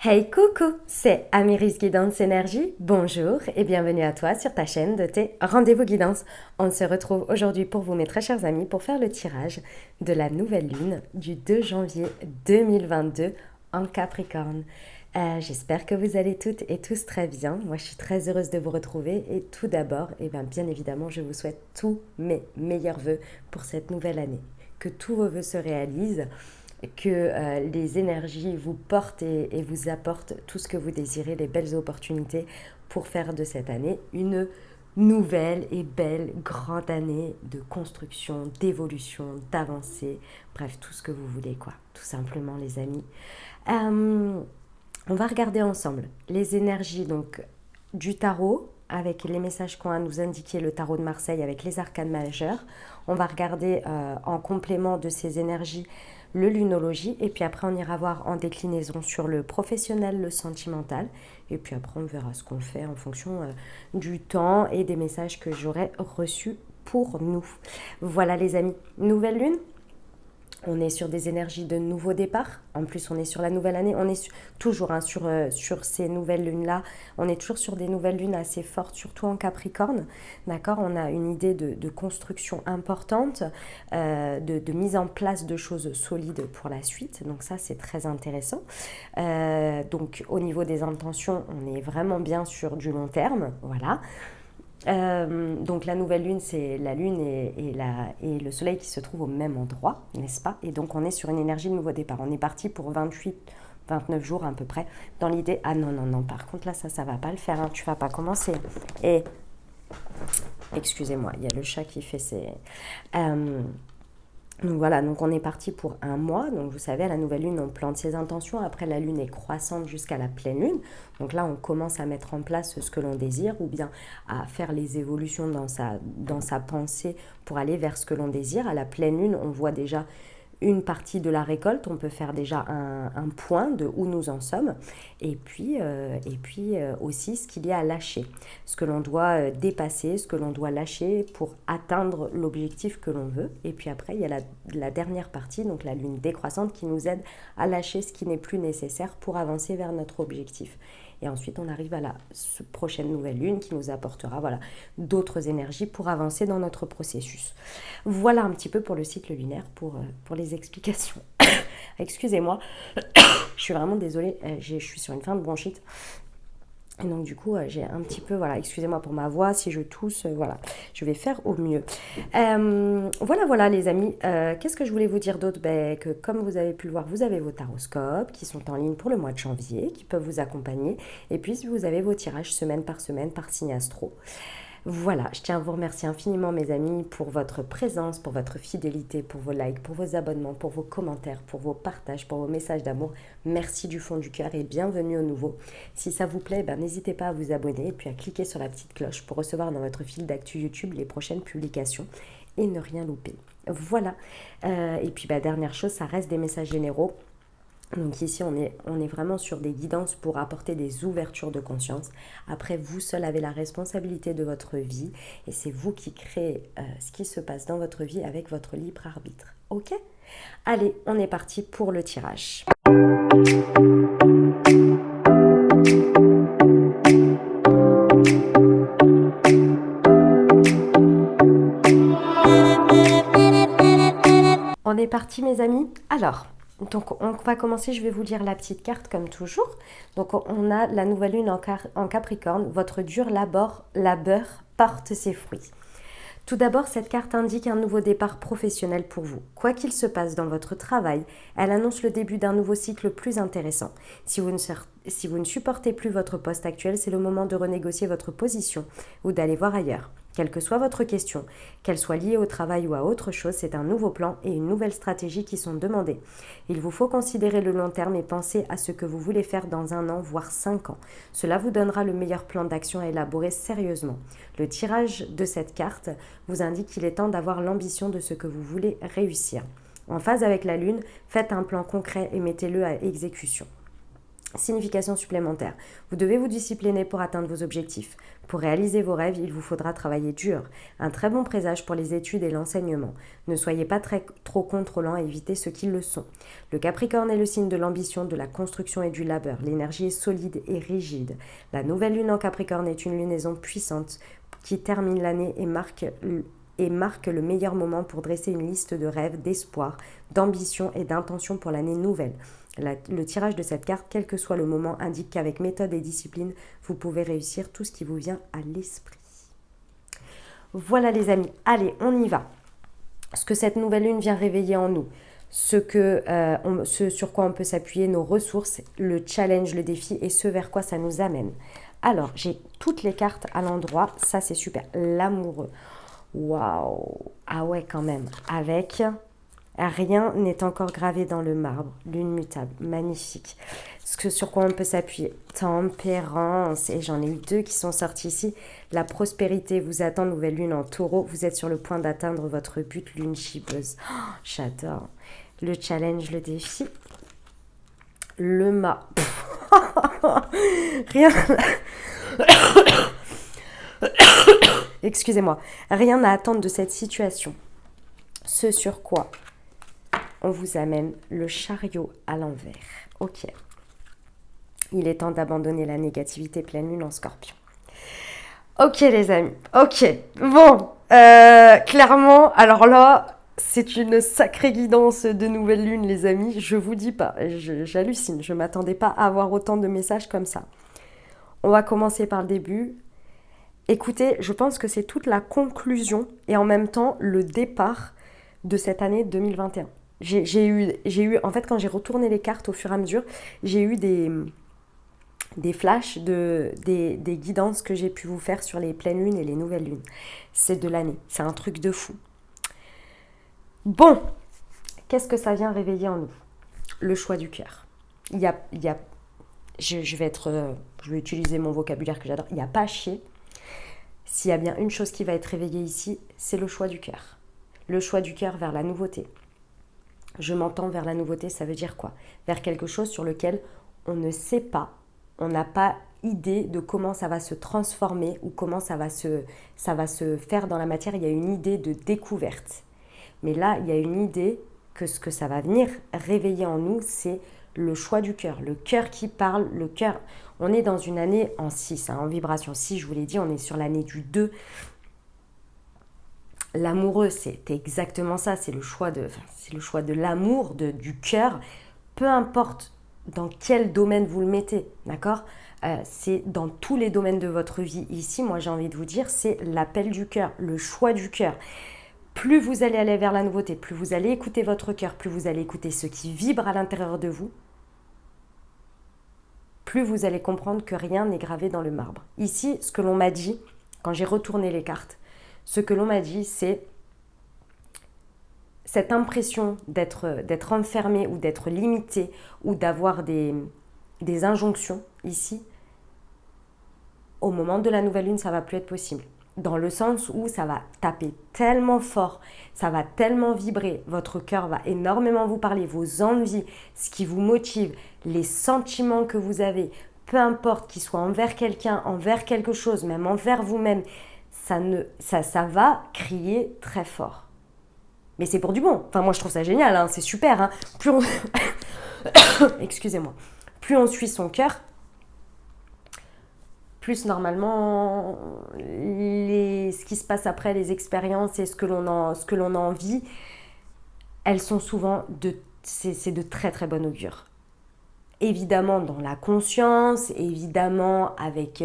Hey coucou, c'est Amiris Guidance Énergie. Bonjour et bienvenue à toi sur ta chaîne de tes rendez-vous guidance. On se retrouve aujourd'hui pour vous, mes très chers amis, pour faire le tirage de la nouvelle lune du 2 janvier 2022 en Capricorne. J'espère que vous allez toutes et tous très bien. Moi, je suis très heureuse de vous retrouver et tout d'abord, bien évidemment, je vous souhaite tous mes meilleurs vœux pour cette nouvelle année. Que tous vos vœux se réalisent, que les énergies vous portent et vous apportent tout ce que vous désirez, les belles opportunités pour faire de cette année une nouvelle et belle grande année de construction, d'évolution, d'avancée, bref, tout ce que vous voulez, quoi, tout simplement, les amis. Euh, on va regarder ensemble les énergies donc du tarot avec les messages qu'ont à nous indiquer le tarot de Marseille avec les arcanes majeures. On va regarder en complément de ces énergies le lunologie et puis après on ira voir en déclinaison sur le professionnel, le sentimental et puis après on verra ce qu'on fait en fonction du temps et des messages que j'aurai reçus pour nous. Voilà les amis, nouvelle lune. On est sur des énergies de nouveau départ. En plus, on est sur la nouvelle année. On est toujours sur ces nouvelles lunes-là. On est toujours sur des nouvelles lunes assez fortes, surtout en Capricorne. D'accord. On a une idée de construction importante, de mise en place de choses solides pour la suite. Donc ça, c'est très intéressant. Donc au niveau des intentions, on est vraiment bien sur du long terme. Voilà. Donc la nouvelle lune, c'est la lune et le soleil qui se trouvent au même endroit, n'est-ce pas? Et donc on est sur une énergie de nouveau départ. On est parti pour 29 jours à peu près. Dans l'idée, ah non, non, non, par contre là, ça va pas le faire, hein, tu vas pas commencer. Et, excusez-moi, il y a le chat qui fait ses... Donc voilà, donc on est parti pour un mois. Donc vous savez, à la nouvelle lune, on plante ses intentions. Après, la lune est croissante jusqu'à la pleine lune. Donc là, on commence à mettre en place ce que l'on désire ou bien à faire les évolutions dans sa pensée pour aller vers ce que l'on désire. À la pleine lune, on voit déjà une partie de la récolte, on peut faire déjà un point de où nous en sommes, et puis aussi ce qu'il y a à lâcher, ce que l'on doit dépasser, ce que l'on doit lâcher pour atteindre l'objectif que l'on veut. Et puis après, il y a la dernière partie, donc la lune décroissante, qui nous aide à lâcher ce qui n'est plus nécessaire pour avancer vers notre objectif. Et ensuite, on arrive à la prochaine nouvelle lune qui nous apportera d'autres énergies pour avancer dans notre processus. Voilà un petit peu pour le cycle lunaire, pour les explications. Excusez-moi, je suis vraiment désolée, je suis sur une fin de bronchite. Et donc du coup, j'ai un petit peu, voilà, excusez-moi pour ma voix, si je tousse, voilà, je vais faire au mieux. Voilà les amis, qu'est-ce que je voulais vous dire d'autre? Que comme vous avez pu le voir, vous avez vos taroscopes qui sont en ligne pour le mois de janvier, qui peuvent vous accompagner. Et puis vous avez vos tirages semaine par signe astro. Voilà, je tiens à vous remercier infiniment mes amis pour votre présence, pour votre fidélité, pour vos likes, pour vos abonnements, pour vos commentaires, pour vos partages, pour vos messages d'amour. Merci du fond du cœur et bienvenue au nouveau. Si ça vous plaît, n'hésitez pas à vous abonner et puis à cliquer sur la petite cloche pour recevoir dans votre fil d'actu YouTube les prochaines publications et ne rien louper. Voilà, et puis dernière chose, ça reste des messages généraux. Donc ici, on est vraiment sur des guidances pour apporter des ouvertures de conscience. Après, vous seul avez la responsabilité de votre vie et c'est vous qui créez ce qui se passe dans votre vie avec votre libre arbitre. Ok? Allez, on est parti pour le tirage. On est parti mes amis. Alors... Donc on va commencer, je vais vous lire la petite carte comme toujours. Donc on a la nouvelle lune en Capricorne, votre dur labeur porte ses fruits. Tout d'abord, cette carte indique un nouveau départ professionnel pour vous. Quoi qu'il se passe dans votre travail, elle annonce le début d'un nouveau cycle plus intéressant. Si vous ne supportez plus votre poste actuel, c'est le moment de renégocier votre position ou d'aller voir ailleurs. Quelle que soit votre question, qu'elle soit liée au travail ou à autre chose, c'est un nouveau plan et une nouvelle stratégie qui sont demandés. Il vous faut considérer le long terme et penser à ce que vous voulez faire dans 1 an, voire 5 ans. Cela vous donnera le meilleur plan d'action à élaborer sérieusement. Le tirage de cette carte vous indique qu'il est temps d'avoir l'ambition de ce que vous voulez réussir. En phase avec la Lune, faites un plan concret et mettez-le à exécution. Signification supplémentaire. Vous devez vous discipliner pour atteindre vos objectifs. Pour réaliser vos rêves, il vous faudra travailler dur. Un très bon présage pour les études et l'enseignement. Ne soyez pas trop contrôlant et évitez ceux qui le sont. Le Capricorne est le signe de l'ambition, de la construction et du labeur. L'énergie est solide et rigide. La nouvelle lune en Capricorne est une lunaison puissante qui termine l'année et marque le meilleur moment pour dresser une liste de rêves, d'espoir, d'ambition et d'intention pour l'année nouvelle. Le tirage de cette carte, quel que soit le moment, indique qu'avec méthode et discipline, vous pouvez réussir tout ce qui vous vient à l'esprit. Voilà les amis, allez, on y va. Ce que cette nouvelle lune vient réveiller en nous, ce sur quoi on peut s'appuyer, nos ressources, le challenge, le défi et ce vers quoi ça nous amène. Alors, j'ai toutes les cartes à l'endroit, ça c'est super. L'amoureux, waouh, ah ouais quand même, avec... Rien n'est encore gravé dans le marbre. Lune mutable, magnifique. Sur quoi on peut s'appuyer? Tempérance. Et j'en ai eu 2 qui sont sortis ici. La prospérité vous attend, nouvelle lune en taureau. Vous êtes sur le point d'atteindre votre but, lune chippeuse. Oh, j'adore. Le challenge, le défi. Le mât. Rien... Excusez-moi. Rien à attendre de cette situation. Ce sur quoi on vous amène le chariot à l'envers. Ok. Il est temps d'abandonner la négativité, pleine lune en Scorpion. Ok les amis, ok. Bon, clairement, alors là, c'est une sacrée guidance de nouvelle lune les amis. Je vous dis pas, j'hallucine. Je m'attendais pas à avoir autant de messages comme ça. On va commencer par le début. Écoutez, je pense que c'est toute la conclusion et en même temps le départ de cette année 2021. J'ai eu, en fait, quand j'ai retourné les cartes au fur et à mesure, j'ai eu des flashs, des guidances que j'ai pu vous faire sur les pleines lunes et les nouvelles lunes. C'est de l'année, c'est un truc de fou. Bon, qu'est-ce que ça vient réveiller en nous? Le choix du cœur. Je vais utiliser mon vocabulaire que j'adore, il n'y a pas à chier. S'il y a bien une chose qui va être réveillée ici, c'est le choix du cœur. Le choix du cœur vers la nouveauté. Je m'entends vers la nouveauté, ça veut dire quoi? Vers quelque chose sur lequel on ne sait pas, on n'a pas idée de comment ça va se transformer ou comment ça va se faire dans la matière. Il y a une idée de découverte. Mais là, il y a une idée que ce que ça va venir réveiller en nous, c'est le choix du cœur. Le cœur qui parle, le cœur... On est dans une année en 6, en vibration 6, je vous l'ai dit, on est sur l'année du 2. L'amoureux, c'est exactement ça, c'est le choix de l'amour, du cœur, peu importe dans quel domaine vous le mettez, d'accord? C'est dans tous les domaines de votre vie ici, moi j'ai envie de vous dire, c'est l'appel du cœur, le choix du cœur. Plus vous allez aller vers la nouveauté, plus vous allez écouter votre cœur, plus vous allez écouter ce qui vibre à l'intérieur de vous, plus vous allez comprendre que rien n'est gravé dans le marbre. Ici, ce que l'on m'a dit, quand j'ai retourné les cartes, ce que l'on m'a dit, c'est cette impression d'être enfermé ou d'être limité ou d'avoir des injonctions ici. Au moment de la nouvelle lune, ça ne va plus être possible. Dans le sens où ça va taper tellement fort, ça va tellement vibrer, votre cœur va énormément vous parler, vos envies, ce qui vous motive, les sentiments que vous avez, peu importe qu'ils soient envers quelqu'un, envers quelque chose, même envers vous-même, ça va crier très fort. Mais c'est pour du bon. Enfin, moi, je trouve ça génial, hein, c'est super. Hein. Plus on... Excusez-moi. Plus on suit son cœur, plus normalement, ce qui se passe après, les expériences et ce que l'on a envie, elles sont souvent c'est de très très bon augure. Évidemment dans la conscience, évidemment avec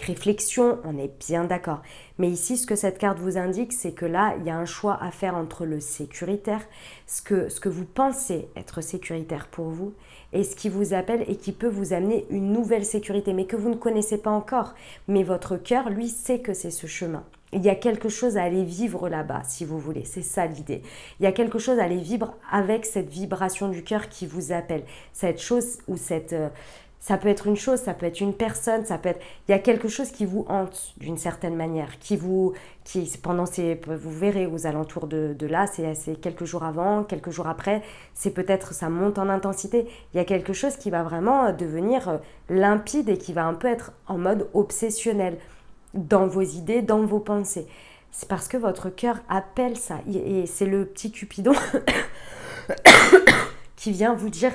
réflexion, on est bien d'accord. Mais ici, ce que cette carte vous indique, c'est que là, il y a un choix à faire entre le sécuritaire, ce que vous pensez être sécuritaire pour vous, et ce qui vous appelle et qui peut vous amener une nouvelle sécurité, mais que vous ne connaissez pas encore. Mais votre cœur, lui, sait que c'est ce chemin. il y a quelque chose à aller vivre là-bas, si vous voulez. C'est ça l'idée. Il y a quelque chose à aller vivre avec cette vibration du cœur qui vous appelle. Cette chose ou cette... ça peut être une chose, ça peut être une personne, ça peut être... Il y a quelque chose qui vous hante d'une certaine manière, vous verrez aux alentours de là, c'est quelques jours avant, quelques jours après, c'est peut-être, ça monte en intensité. Il y a quelque chose qui va vraiment devenir limpide et qui va un peu être en mode obsessionnel dans vos idées, dans vos pensées. C'est parce que votre cœur appelle ça. Et c'est le petit Cupidon qui vient vous dire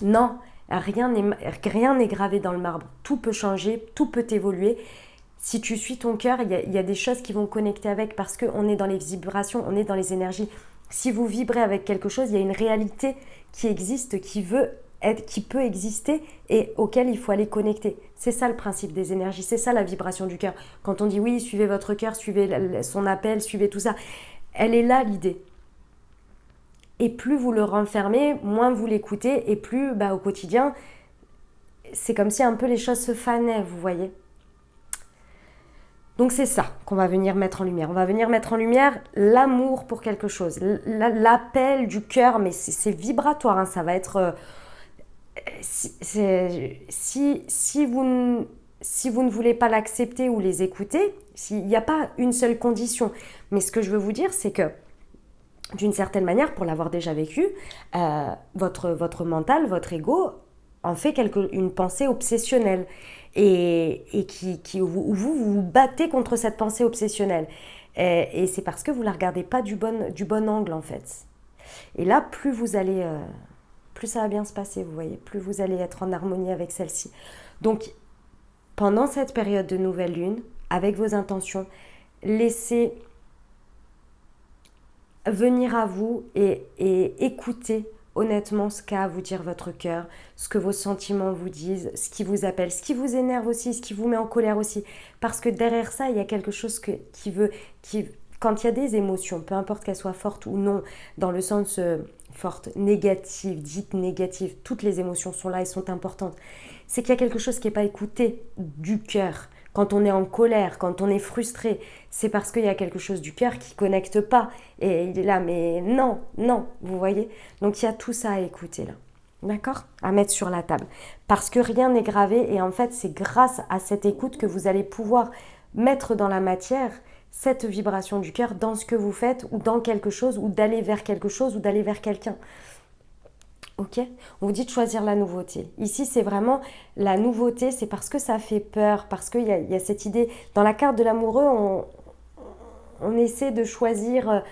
non, rien n'est gravé dans le marbre. Tout peut changer, tout peut évoluer. Si tu suis ton cœur, il y a des choses qui vont connecter avec parce qu'on est dans les vibrations, on est dans les énergies. Si vous vibrez avec quelque chose, il y a une réalité qui existe, qui peut exister et auquel il faut aller connecter. C'est ça le principe des énergies, c'est ça la vibration du cœur. Quand on dit oui, suivez votre cœur, suivez son appel, suivez tout ça, elle est là l'idée. Et plus vous le renfermez, moins vous l'écoutez et plus au quotidien, c'est comme si un peu les choses se fanaient, vous voyez. Donc c'est ça qu'on va venir mettre en lumière. On va venir mettre en lumière l'amour pour quelque chose, l'appel du cœur, mais c'est vibratoire, hein, ça va être... si vous ne voulez pas l'accepter ou les écouter, il n'y a pas une seule condition. Mais ce que je veux vous dire, c'est que d'une certaine manière, pour l'avoir déjà vécu, votre mental, votre ego en fait une pensée obsessionnelle et où vous battez contre cette pensée obsessionnelle. Et c'est parce que vous ne la regardez pas du bon angle en fait. Et là, plus ça va bien se passer, vous voyez, plus vous allez être en harmonie avec celle-ci. Donc, pendant cette période de nouvelle lune, avec vos intentions, laissez venir à vous et écoutez honnêtement ce qu'a à vous dire votre cœur, ce que vos sentiments vous disent, ce qui vous appelle, ce qui vous énerve aussi, ce qui vous met en colère aussi. Parce que derrière ça, il y a quelque chose quand il y a des émotions, peu importe qu'elles soient fortes ou non, dans le sens forte, négative, dite négative, toutes les émotions sont là et sont importantes. C'est qu'il y a quelque chose qui n'est pas écouté du cœur. Quand on est en colère, quand on est frustré, c'est parce qu'il y a quelque chose du cœur qui ne connecte pas. Et il est là, mais non, vous voyez. Donc il y a tout ça à écouter là. D'accord ? À mettre sur la table. Parce que rien n'est gravé et en fait, c'est grâce à cette écoute que vous allez pouvoir mettre dans la matière cette vibration du cœur dans ce que vous faites ou dans quelque chose ou d'aller vers quelque chose ou d'aller vers quelqu'un. Ok ? On vous dit de choisir la nouveauté. Ici, c'est vraiment la nouveauté, c'est parce que ça fait peur, parce qu'il y a cette idée. Dans la carte de l'amoureux, on essaie de choisir.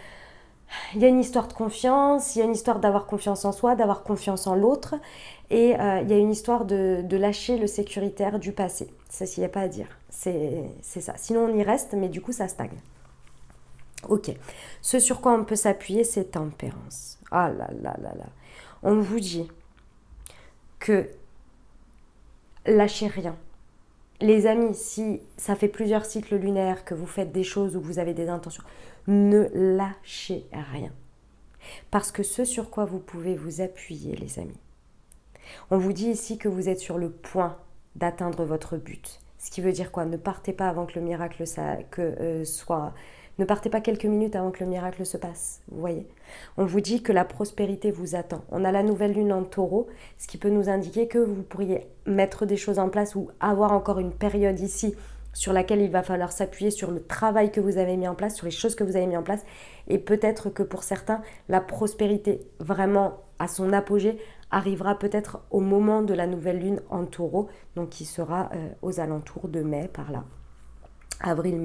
Il y a une histoire de confiance, il y a une histoire d'avoir confiance en soi, d'avoir confiance en l'autre, et il y a une histoire de lâcher le sécuritaire du passé. Ça, s'il n'y a pas à dire. C'est ça. Sinon, on y reste, mais du coup, ça stagne. Ok. Ce sur quoi on peut s'appuyer, c'est tempérance. Ah là là là là. On vous dit que lâchez rien. Les amis, si ça fait plusieurs cycles lunaires que vous faites des choses ou que vous avez des intentions, ne lâchez rien. Parce que ce sur quoi vous pouvez vous appuyer, les amis. On vous dit ici que vous êtes sur le point d'atteindre votre but. Ce qui veut dire quoi ? Ne partez pas avant que le miracle soit... Ne partez pas quelques minutes avant que le miracle se passe, vous voyez. On vous dit que la prospérité vous attend. On a la nouvelle lune en taureau, ce qui peut nous indiquer que vous pourriez mettre des choses en place ou avoir encore une période ici sur laquelle il va falloir s'appuyer sur le travail que vous avez mis en place, sur les choses que vous avez mis en place. Et peut-être que pour certains, la prospérité vraiment à son apogée arrivera peut-être au moment de la nouvelle lune en taureau, donc qui sera aux alentours de mai par là. Avril,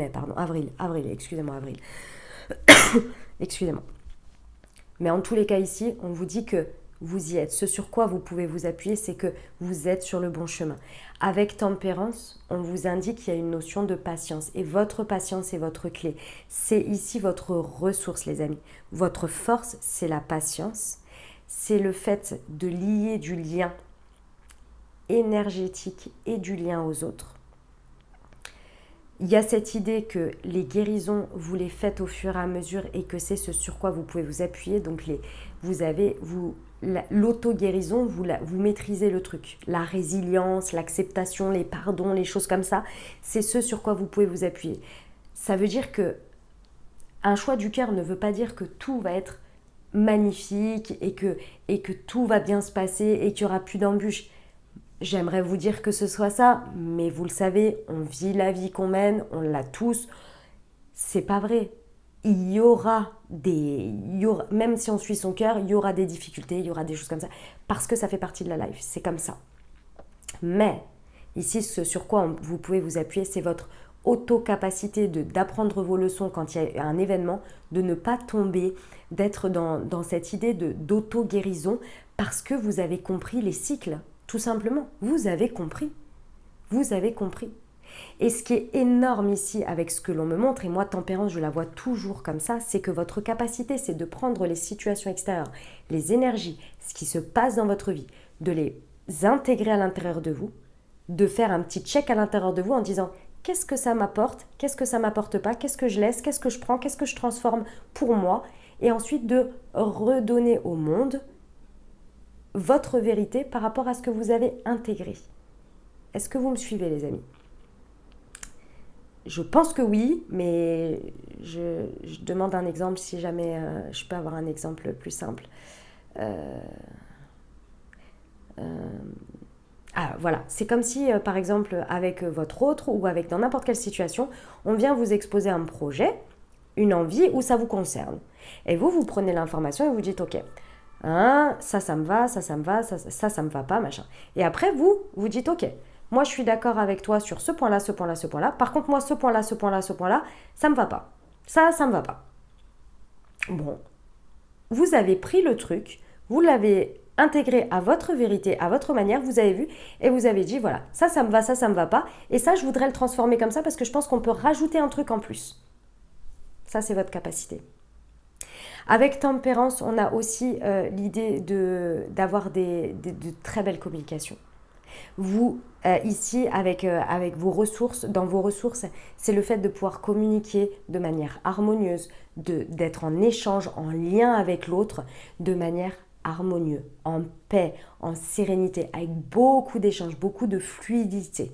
excusez-moi. Excusez-moi. Mais en tous les cas ici, on vous dit que vous y êtes. Ce sur quoi vous pouvez vous appuyer, c'est que vous êtes sur le bon chemin. Avec tempérance, on vous indique qu'il y a une notion de patience. Et votre patience est votre clé. C'est ici votre ressource, les amis. Votre force, c'est la patience. C'est le fait de lier du lien énergétique et du lien aux autres. Il y a cette idée que les guérisons, vous les faites au fur et à mesure et que c'est ce sur quoi vous pouvez vous appuyer. Donc, l'auto-guérison, vous maîtrisez le truc. La résilience, l'acceptation, les pardons, les choses comme ça, c'est ce sur quoi vous pouvez vous appuyer. Ça veut dire que un choix du cœur ne veut pas dire que tout va être magnifique et que tout va bien se passer et qu'il n'y aura plus d'embûches. J'aimerais vous dire que ce soit ça, mais vous le savez, on vit la vie qu'on mène, on l'a tous. C'est pas vrai. Même si on suit son cœur, il y aura des difficultés, il y aura des choses comme ça, parce que ça fait partie de la life, c'est comme ça. Mais ici, ce sur quoi vous pouvez vous appuyer, c'est votre auto-capacité d'apprendre vos leçons quand il y a un événement, de ne pas tomber, d'être dans cette idée d'auto-guérison, parce que vous avez compris les cycles, tout simplement. Vous avez compris. Vous avez compris. Et ce qui est énorme ici avec ce que l'on me montre, et moi Tempérance je la vois toujours comme ça, c'est que votre capacité c'est de prendre les situations extérieures, les énergies, ce qui se passe dans votre vie, de les intégrer à l'intérieur de vous, de faire un petit check à l'intérieur de vous en disant qu'est-ce que ça m'apporte, qu'est-ce que ça m'apporte pas, qu'est-ce que je laisse, qu'est-ce que je prends, qu'est-ce que je transforme pour moi, et ensuite de redonner au monde votre vérité par rapport à ce que vous avez intégré. Est-ce que vous me suivez les amis ? Je pense que oui, mais je demande un exemple si jamais je peux avoir un exemple plus simple. Voilà, c'est comme si par exemple avec votre autre ou avec dans n'importe quelle situation, on vient vous exposer un projet, une envie où ça vous concerne. Et vous prenez l'information et vous dites ok, hein, ça me va, ça me va, ça me va pas, machin. Et après vous dites ok, moi je suis d'accord avec toi sur ce point-là, ce point-là, ce point-là. Par contre moi ce point-là, ce point-là, ce point-là, ça me va pas. Ça me va pas. Bon, vous avez pris le truc, vous l'avez intégré à votre vérité, à votre manière, vous avez vu, et vous avez dit, voilà, ça me va, ça me va pas, et ça, je voudrais le transformer comme ça parce que je pense qu'on peut rajouter un truc en plus. Ça, c'est votre capacité. Avec Tempérance, on a aussi l'idée d'avoir de très belles communications. Vous, ici, avec vos ressources, dans vos ressources, c'est le fait de pouvoir communiquer de manière harmonieuse, d'être en échange, en lien avec l'autre, de manière harmonieuse, en paix, en sérénité, avec beaucoup d'échanges, beaucoup de fluidité.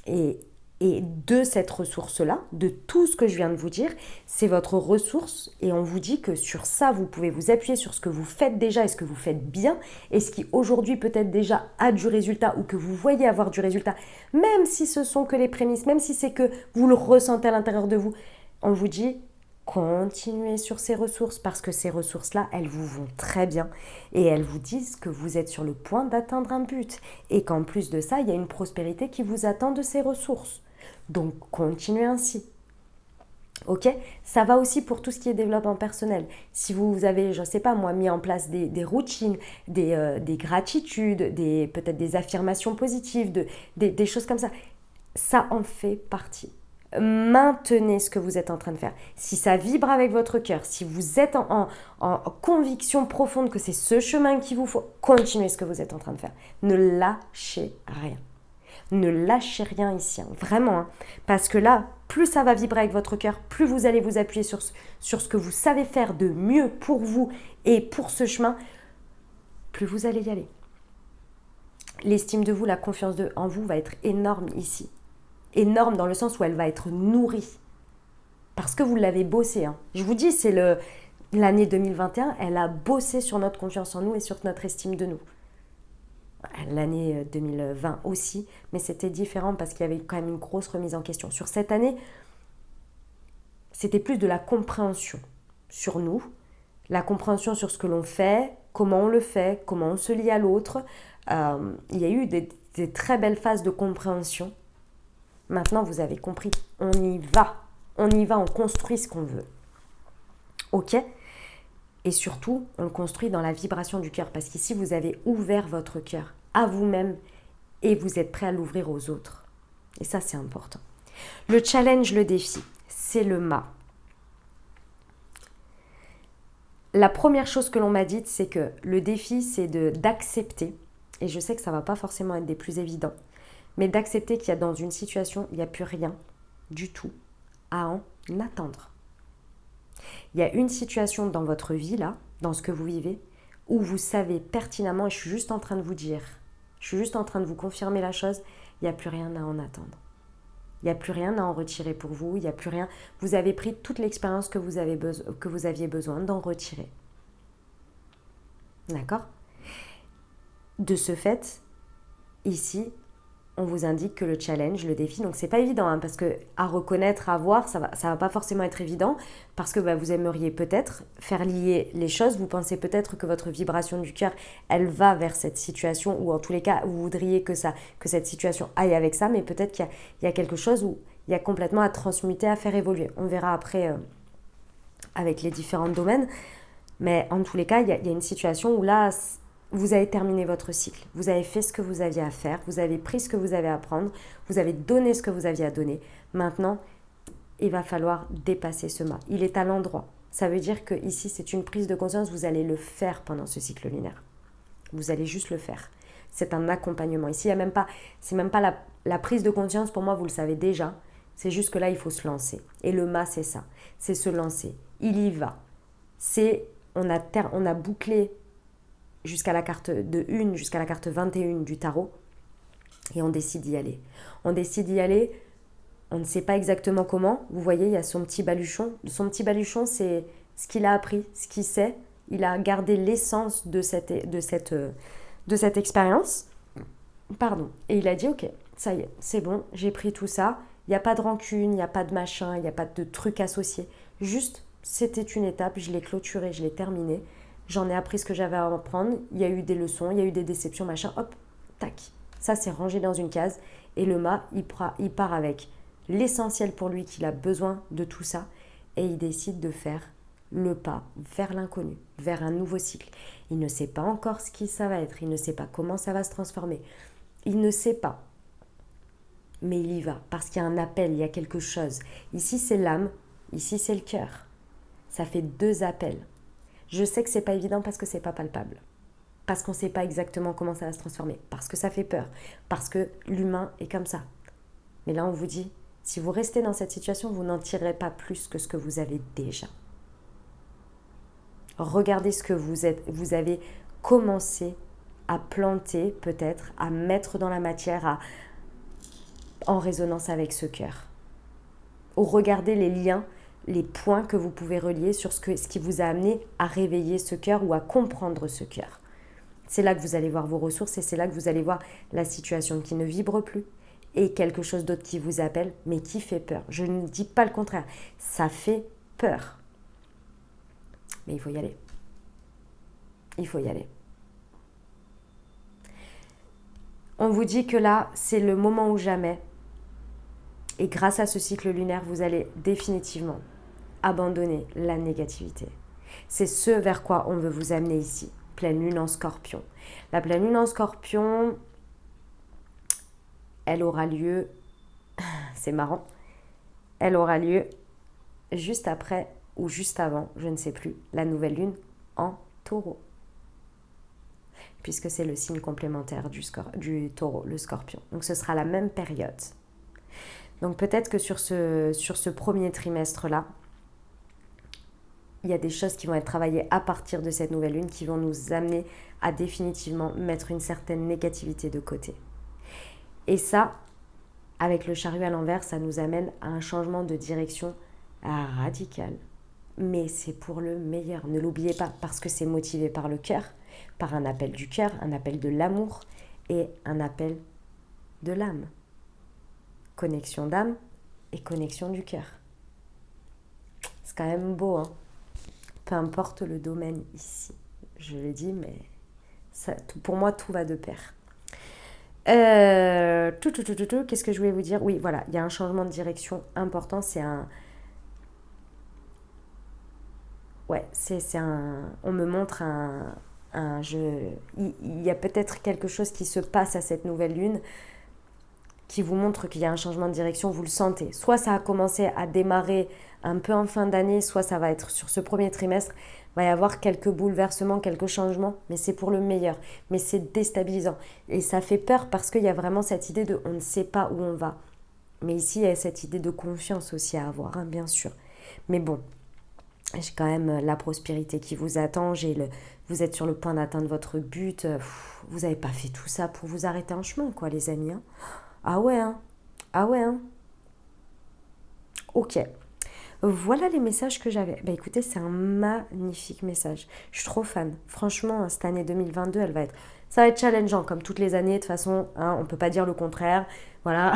Et de cette ressource-là, de tout ce que je viens de vous dire, c'est votre ressource et on vous dit que sur ça, vous pouvez vous appuyer sur ce que vous faites déjà et ce que vous faites bien et ce qui aujourd'hui peut-être déjà a du résultat ou que vous voyez avoir du résultat, même si ce sont que les prémices, même si c'est que vous le ressentez à l'intérieur de vous, on vous dit continuez sur ces ressources parce que ces ressources-là, elles vous vont très bien et elles vous disent que vous êtes sur le point d'atteindre un but et qu'en plus de ça, il y a une prospérité qui vous attend de ces ressources. Donc, continuez ainsi. Ok ? Ça va aussi pour tout ce qui est développement personnel. Si vous avez, je ne sais pas moi, mis en place des routines, des gratitudes, peut-être des affirmations positives, des choses comme ça, ça en fait partie. Maintenez ce que vous êtes en train de faire. Si ça vibre avec votre cœur, si vous êtes en conviction profonde que c'est ce chemin qu'il vous faut, continuez ce que vous êtes en train de faire. Ne lâchez rien. Ne lâchez rien ici, hein, vraiment. Hein, parce que là, plus ça va vibrer avec votre cœur, plus vous allez vous appuyer sur ce que vous savez faire de mieux pour vous et pour ce chemin, plus vous allez y aller. L'estime de vous, la confiance en vous va être énorme ici. Énorme dans le sens où elle va être nourrie. Parce que vous l'avez bossé. Hein. Je vous dis, c'est l'année 2021, elle a bossé sur notre confiance en nous et sur notre estime de nous. L'année 2020 aussi, mais c'était différent parce qu'il y avait quand même une grosse remise en question. Sur cette année, c'était plus de la compréhension sur nous, la compréhension sur ce que l'on fait, comment on le fait, comment on se lie à l'autre. Il y a eu des très belles phases de compréhension. Maintenant, vous avez compris, on y va, on construit ce qu'on veut. Ok ? Et surtout, on le construit dans la vibration du cœur. Parce qu'ici, vous avez ouvert votre cœur à vous-même et vous êtes prêt à l'ouvrir aux autres. Et ça, c'est important. Le challenge, le défi, c'est le mât. La première chose que l'on m'a dite, c'est que le défi, c'est d'accepter, et je sais que ça ne va pas forcément être des plus évidents, mais d'accepter qu'il y a dans une situation, il n'y a plus rien du tout à en attendre. Il y a une situation dans votre vie, là, dans ce que vous vivez, où vous savez pertinemment, et je suis juste en train de vous dire, je suis juste en train de vous confirmer la chose, il n'y a plus rien à en attendre. Il n'y a plus rien à en retirer pour vous, il n'y a plus rien. Vous avez pris toute l'expérience que vous aviez besoin d'en retirer. D'accord? De ce fait, ici, on vous indique que le challenge, le défi, donc c'est pas évident, hein, parce que à reconnaître, à voir, ça va pas forcément être évident, parce que vous aimeriez peut-être faire lier les choses, vous pensez peut-être que votre vibration du cœur, elle va vers cette situation, ou en tous les cas, vous voudriez que cette situation aille avec ça, mais peut-être qu'il y a quelque chose où il y a complètement à transmuter, à faire évoluer. On verra après avec les différents domaines, mais en tous les cas, il y a une situation où là, vous avez terminé votre cycle, vous avez fait ce que vous aviez à faire, vous avez pris ce que vous avez à prendre, vous avez donné ce que vous aviez à donner. Maintenant, il va falloir dépasser ce mât. Il est à l'endroit. Ça veut dire que ici, c'est une prise de conscience, vous allez le faire pendant ce cycle lunaire. Vous allez juste le faire. C'est un accompagnement. Ici, c'est même pas la prise de conscience, pour moi, vous le savez déjà. C'est juste que là, il faut se lancer. Et le mât, c'est ça. C'est se lancer. Il y va. On a bouclé jusqu'à la carte de 1, jusqu'à la carte 21 du tarot, et on décide d'y aller. On décide d'y aller, on ne sait pas exactement comment. Vous voyez, il y a son petit baluchon. Son petit baluchon, c'est ce qu'il a appris, ce qu'il sait. Il a gardé l'essence de cette expérience. Pardon. Et il a dit, ok, ça y est, c'est bon, j'ai pris tout ça. Il n'y a pas de rancune, il n'y a pas de machin, il n'y a pas de truc associé. Juste, c'était une étape, je l'ai clôturée, je l'ai terminée. J'en ai appris ce que j'avais à apprendre. Il y a eu des leçons, il y a eu des déceptions, machin. Hop, tac. Ça, c'est rangé dans une case. Et le mât, il part avec l'essentiel pour lui qu'il a besoin de tout ça. Et il décide de faire le pas vers l'inconnu, vers un nouveau cycle. Il ne sait pas encore ce qui ça va être. Il ne sait pas comment ça va se transformer. Il ne sait pas. Mais il y va. Parce qu'il y a un appel, il y a quelque chose. Ici, c'est l'âme. Ici, c'est le cœur. Ça fait 2 appels. Je sais que c'est pas évident parce que c'est pas palpable. Parce qu'on ne sait pas exactement comment ça va se transformer. Parce que ça fait peur. Parce que l'humain est comme ça. Mais là, on vous dit, si vous restez dans cette situation, vous n'en tirerez pas plus que ce que vous avez déjà. Regardez ce que vous avez commencé à planter, peut-être, à mettre dans la matière, en résonance avec ce cœur. Ou regardez les liens, les points que vous pouvez relier sur ce qui vous a amené à réveiller ce cœur ou à comprendre ce cœur. C'est là que vous allez voir vos ressources et c'est là que vous allez voir la situation qui ne vibre plus et quelque chose d'autre qui vous appelle mais qui fait peur. Je ne dis pas le contraire, ça fait peur. Mais il faut y aller. Il faut y aller. On vous dit que là, c'est le moment ou jamais. Et grâce à ce cycle lunaire, vous allez définitivement abandonner la négativité. C'est ce vers quoi on veut vous amener ici. Pleine lune en Scorpion. La pleine lune en Scorpion, elle aura lieu, c'est marrant, elle aura lieu juste après ou juste avant, je ne sais plus, la nouvelle lune en Taureau. Puisque c'est le signe complémentaire du Taureau, le Scorpion. Donc ce sera la même période. Donc peut-être que sur ce premier trimestre-là, il y a des choses qui vont être travaillées à partir de cette nouvelle lune qui vont nous amener à définitivement mettre une certaine négativité de côté. Et ça, avec le chariot à l'envers, ça nous amène à un changement de direction radical. Mais c'est pour le meilleur. Ne l'oubliez pas, parce que c'est motivé par le cœur, par un appel du cœur, un appel de l'amour et un appel de l'âme. Connexion d'âme et connexion du cœur. C'est quand même beau, hein. Peu importe le domaine ici. Je le dis, mais ça, pour moi, tout va de pair. Qu'est-ce que je voulais vous dire? Oui, voilà, il y a un changement de direction important. On me montre il y a peut-être quelque chose qui se passe à cette nouvelle lune qui vous montre qu'il y a un changement de direction, vous le sentez. Soit ça a commencé à démarrer un peu en fin d'année, soit ça va être sur ce premier trimestre, il va y avoir quelques bouleversements, quelques changements, mais c'est pour le meilleur. Mais c'est déstabilisant. Et ça fait peur parce qu'il y a vraiment cette idée de on ne sait pas où on va. Mais ici, il y a cette idée de confiance aussi à avoir, hein, bien sûr. Mais bon, j'ai quand même la prospérité qui vous attend, vous êtes sur le point d'atteindre votre but. Vous n'avez pas fait tout ça pour vous arrêter en chemin, quoi, les amis, hein. Ah ouais, hein. Ah ouais, hein. Ok. Voilà les messages que j'avais. Bah écoutez, c'est un magnifique message. Je suis trop fan. Franchement, cette année 2022, ça va être challengeant comme toutes les années. De toute façon, hein, on peut pas dire le contraire. Voilà.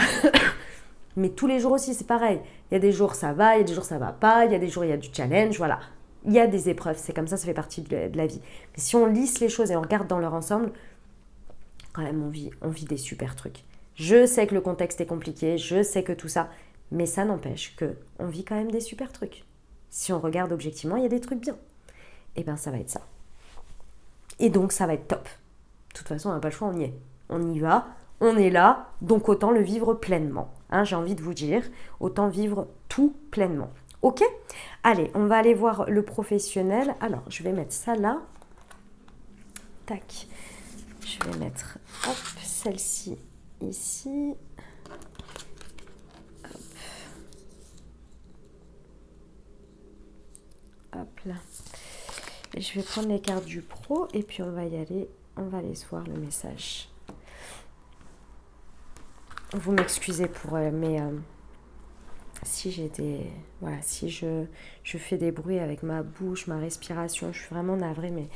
Mais tous les jours aussi, c'est pareil. Il y a des jours ça va, il y a des jours ça va pas. Il y a des jours il y a du challenge. Voilà. Il y a des épreuves. C'est comme ça fait partie de la vie. Mais si on lisse les choses et on regarde dans leur ensemble, quand même, on vit des super trucs. Je sais que le contexte est compliqué. Je sais que tout ça. Mais ça n'empêche qu'on vit quand même des super trucs. Si on regarde objectivement, il y a des trucs bien. Et bien, ça va être ça. Et donc, ça va être top. De toute façon, on n'a pas le choix, on y est. On y va, on est là, donc autant le vivre pleinement. Hein, j'ai envie de vous dire, autant vivre tout pleinement. Ok ? Allez, on va aller voir le professionnel. Alors, je vais mettre ça là. Tac. Je vais mettre, hop, celle-ci ici. Hop là. Et je vais prendre les cartes du pro et puis on va y aller. On va aller se voir le message. Vous m'excusez pour si j'ai des... Voilà, si je fais des bruits avec ma bouche, ma respiration, je suis vraiment navrée, mais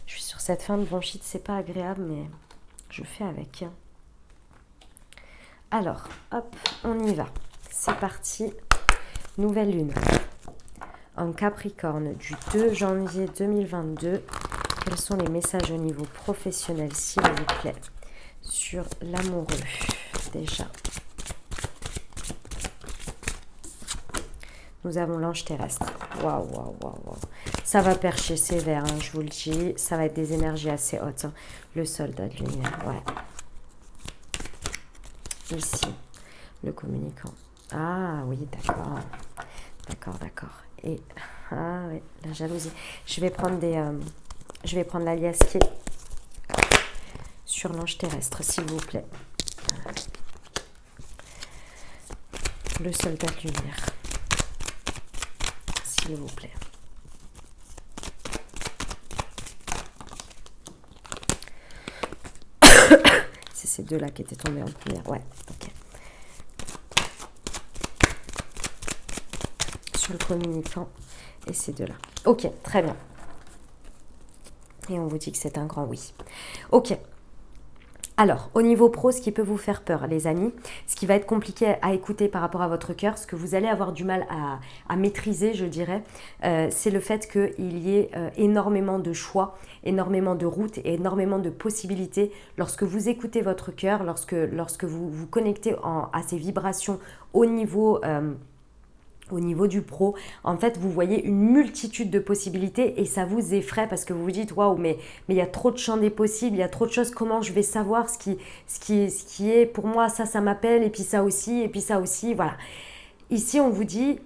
je suis sur cette fin de bronchite, c'est pas agréable, mais je fais avec. Alors, hop, on y va. C'est parti. Nouvelle lune. En Capricorne du 2 janvier 2022. Quels sont les messages au niveau professionnel, s'il vous plaît, sur l'amoureux, déjà. Nous avons l'ange terrestre. Waouh, waouh, waouh, waouh. Ça va percher sévère, hein, je vous le dis. Ça va être des énergies assez hautes. Hein. Le soldat de lumière, ouais. Ici, le communicant. Ah oui, d'accord. D'accord, d'accord. Et, ah oui, la jalousie. Je vais prendre l'alias qui est sur l'ange terrestre, s'il vous plaît. Le soldat de lumière. S'il vous plaît. C'est ces deux-là qui étaient tombés en première. Ouais, ok. Sur le communicant et ces deux-là. Ok, très bien. Et on vous dit que c'est un grand oui. Ok. Alors, au niveau pro, ce qui peut vous faire peur, les amis, ce qui va être compliqué à écouter par rapport à votre cœur, ce que vous allez avoir du mal à maîtriser, je dirais, c'est le fait qu'il y ait énormément de choix, énormément de routes et énormément de possibilités. Lorsque vous écoutez votre cœur, lorsque vous vous connectez à ces vibrations au niveau du pro, en fait, vous voyez une multitude de possibilités et ça vous effraie parce que vous vous dites waouh, mais il y a trop de champs des possibles, il y a trop de choses. Comment je vais savoir ce qui est pour moi, ça m'appelle, et puis ça aussi, voilà. Ici, on vous dit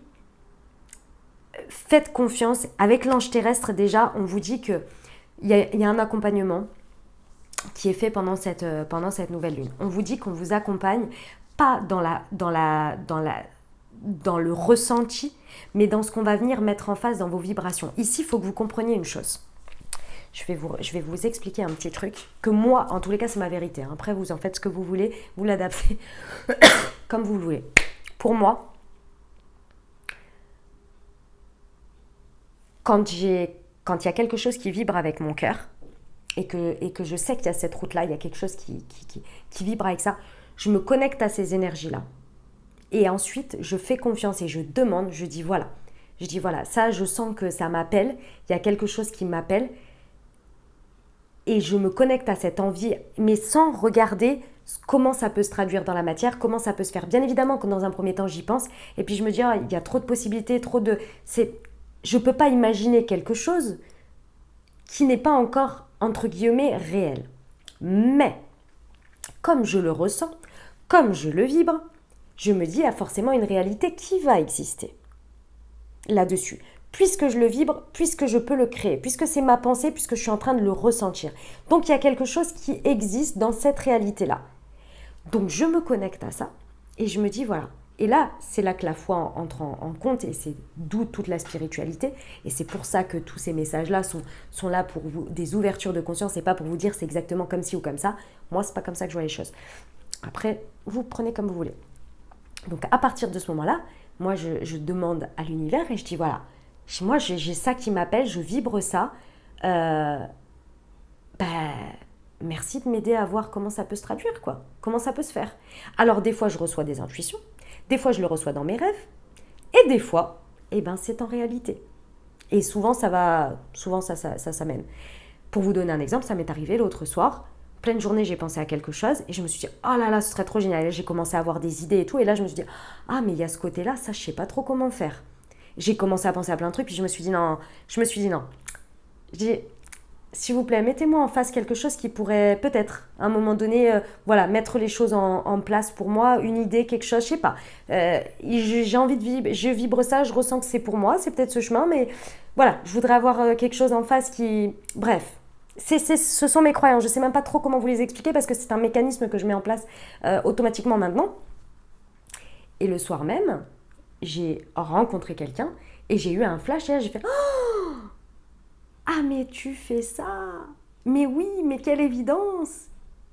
faites confiance. Avec l'ange terrestre, déjà, on vous dit que il y a un accompagnement qui est fait pendant cette nouvelle lune. On vous dit qu'on vous accompagne pas dans le ressenti, mais dans ce qu'on va venir mettre en face dans vos vibrations. Ici, il faut que vous compreniez une chose. Je vais vous expliquer un petit truc que moi, en tous les cas, c'est ma vérité. Après, vous en faites ce que vous voulez, vous l'adaptez comme vous le voulez. Pour moi, quand il y a quelque chose qui vibre avec mon cœur et que je sais qu'il y a cette route-là, il y a quelque chose qui vibre avec ça, je me connecte à ces énergies-là. Et ensuite, je fais confiance et je demande, je dis voilà, ça je sens que ça m'appelle, il y a quelque chose qui m'appelle et je me connecte à cette envie, mais sans regarder comment ça peut se traduire dans la matière, comment ça peut se faire. Bien évidemment que dans un premier temps, j'y pense et puis je me dis, oh, il y a trop de possibilités, je ne peux pas imaginer quelque chose qui n'est pas encore, entre guillemets, réel. Mais, comme je le ressens, comme je le vibre, je me dis, il y a forcément une réalité qui va exister là-dessus. Puisque je le vibre, puisque je peux le créer, puisque c'est ma pensée, puisque je suis en train de le ressentir. Donc, il y a quelque chose qui existe dans cette réalité-là. Donc, je me connecte à ça et je me dis, voilà. Et là, c'est là que la foi entre en compte et c'est d'où toute la spiritualité. Et c'est pour ça que tous ces messages-là sont là pour vous, des ouvertures de conscience et pas pour vous dire c'est exactement comme ci ou comme ça. Moi, c'est pas comme ça que je vois les choses. Après, vous prenez comme vous voulez. Donc, à partir de ce moment-là, moi, je demande à l'univers et je dis, voilà, moi, j'ai ça qui m'appelle, je vibre ça. Euh, ben, merci de m'aider à voir comment ça peut se traduire, quoi. Comment ça peut se faire. Alors, des fois, je reçois des intuitions. Des fois, je le reçois dans mes rêves. Et des fois, eh ben, c'est en réalité. Et souvent, ça s'amène. Pour vous donner un exemple, ça m'est arrivé l'autre soir. Pleine journée, j'ai pensé à quelque chose et je me suis dit, oh là là, ce serait trop génial. Et là, j'ai commencé à avoir des idées et tout. Et là, je me suis dit, ah, mais il y a ce côté-là, ça, je sais pas trop comment faire. J'ai commencé à penser à plein de trucs, puis je me suis dit, non. Je dis, s'il vous plaît, mettez-moi en face quelque chose qui pourrait peut-être, à un moment donné, voilà, mettre les choses en place pour moi, une idée, quelque chose, je sais pas. J'ai envie de vibrer, je vibre ça, je ressens que c'est pour moi, c'est peut-être ce chemin, mais voilà, je voudrais avoir quelque chose en face qui... Bref, ce sont mes croyances, je sais même pas trop comment vous les expliquer parce que c'est un mécanisme que je mets en place automatiquement maintenant. Et le soir même, j'ai rencontré quelqu'un et j'ai eu un flash et là j'ai fait oh, ah mais tu fais ça, mais oui, mais quelle évidence.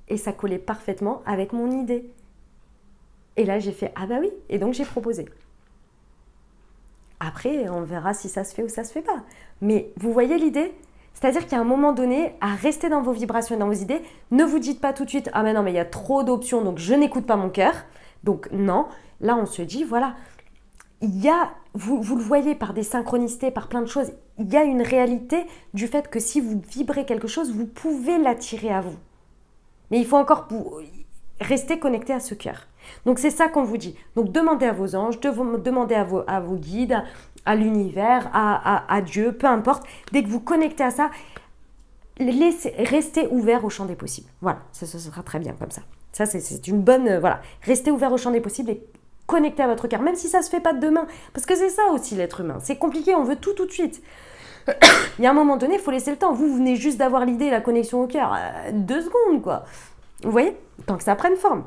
Et ça collait parfaitement avec mon idée. Et là j'ai fait ah bah oui, et donc j'ai proposé. Après on verra si ça se fait ou ça se fait pas. Mais vous voyez l'idée? C'est-à-dire qu'à un moment donné, à rester dans vos vibrations et dans vos idées, ne vous dites pas tout de suite ah mais non mais il y a trop d'options donc je n'écoute pas mon cœur. Donc non, là on se dit voilà, il y a, vous le voyez par des synchronicités, par plein de choses, il y a une réalité du fait que si vous vibrez quelque chose, vous pouvez l'attirer à vous. Mais il faut encore rester connecté à ce cœur. Donc c'est ça qu'on vous dit. Donc demandez à vos anges, demandez à vos guides, à l'univers, à Dieu, peu importe. Dès que vous connectez à ça, restez ouvert au champ des possibles. Voilà, ça sera très bien comme ça. Ça, c'est une bonne... voilà, restez ouvert au champ des possibles et connectez à votre cœur, même si ça ne se fait pas demain. Parce que c'est ça aussi l'être humain. C'est compliqué, on veut tout de suite. Il y a un moment donné, il faut laisser le temps. Vous venez juste d'avoir l'idée, la connexion au cœur. 2 secondes, quoi. Vous voyez? Tant que ça prenne forme.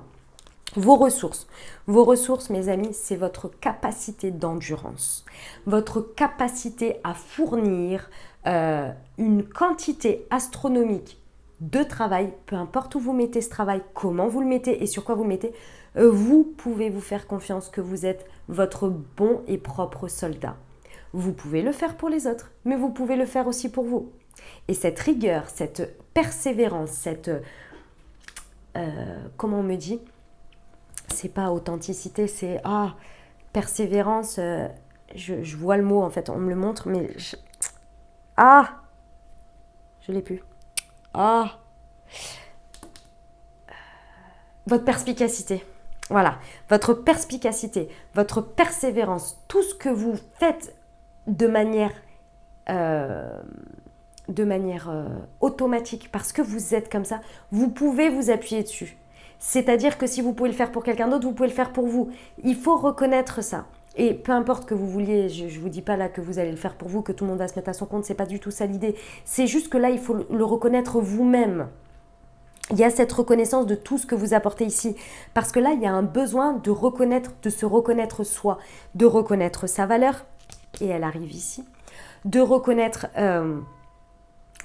Vos ressources. Vos ressources, mes amis, c'est votre capacité d'endurance. Votre capacité à fournir une quantité astronomique de travail, peu importe où vous mettez ce travail, comment vous le mettez et sur quoi vous le mettez, vous pouvez vous faire confiance que vous êtes votre bon et propre soldat. Vous pouvez le faire pour les autres, mais vous pouvez le faire aussi pour vous. Et cette rigueur, cette persévérance, cette... comment on me dit? C'est pas authenticité, c'est... persévérance, je vois le mot en fait, on me le montre, mais... je l'ai plus. Votre perspicacité. Voilà, votre perspicacité, votre persévérance, tout ce que vous faites de manière automatique, parce que vous êtes comme ça, vous pouvez vous appuyer dessus. C'est-à-dire que si vous pouvez le faire pour quelqu'un d'autre, vous pouvez le faire pour vous. Il faut reconnaître ça. Et peu importe que vous vouliez, je ne vous dis pas là que vous allez le faire pour vous, que tout le monde va se mettre à son compte, c'est pas du tout ça l'idée. C'est juste que là, il faut le reconnaître vous-même. Il y a cette reconnaissance de tout ce que vous apportez ici. Parce que là, il y a un besoin de se reconnaître soi, de reconnaître sa valeur, et elle arrive ici, de reconnaître,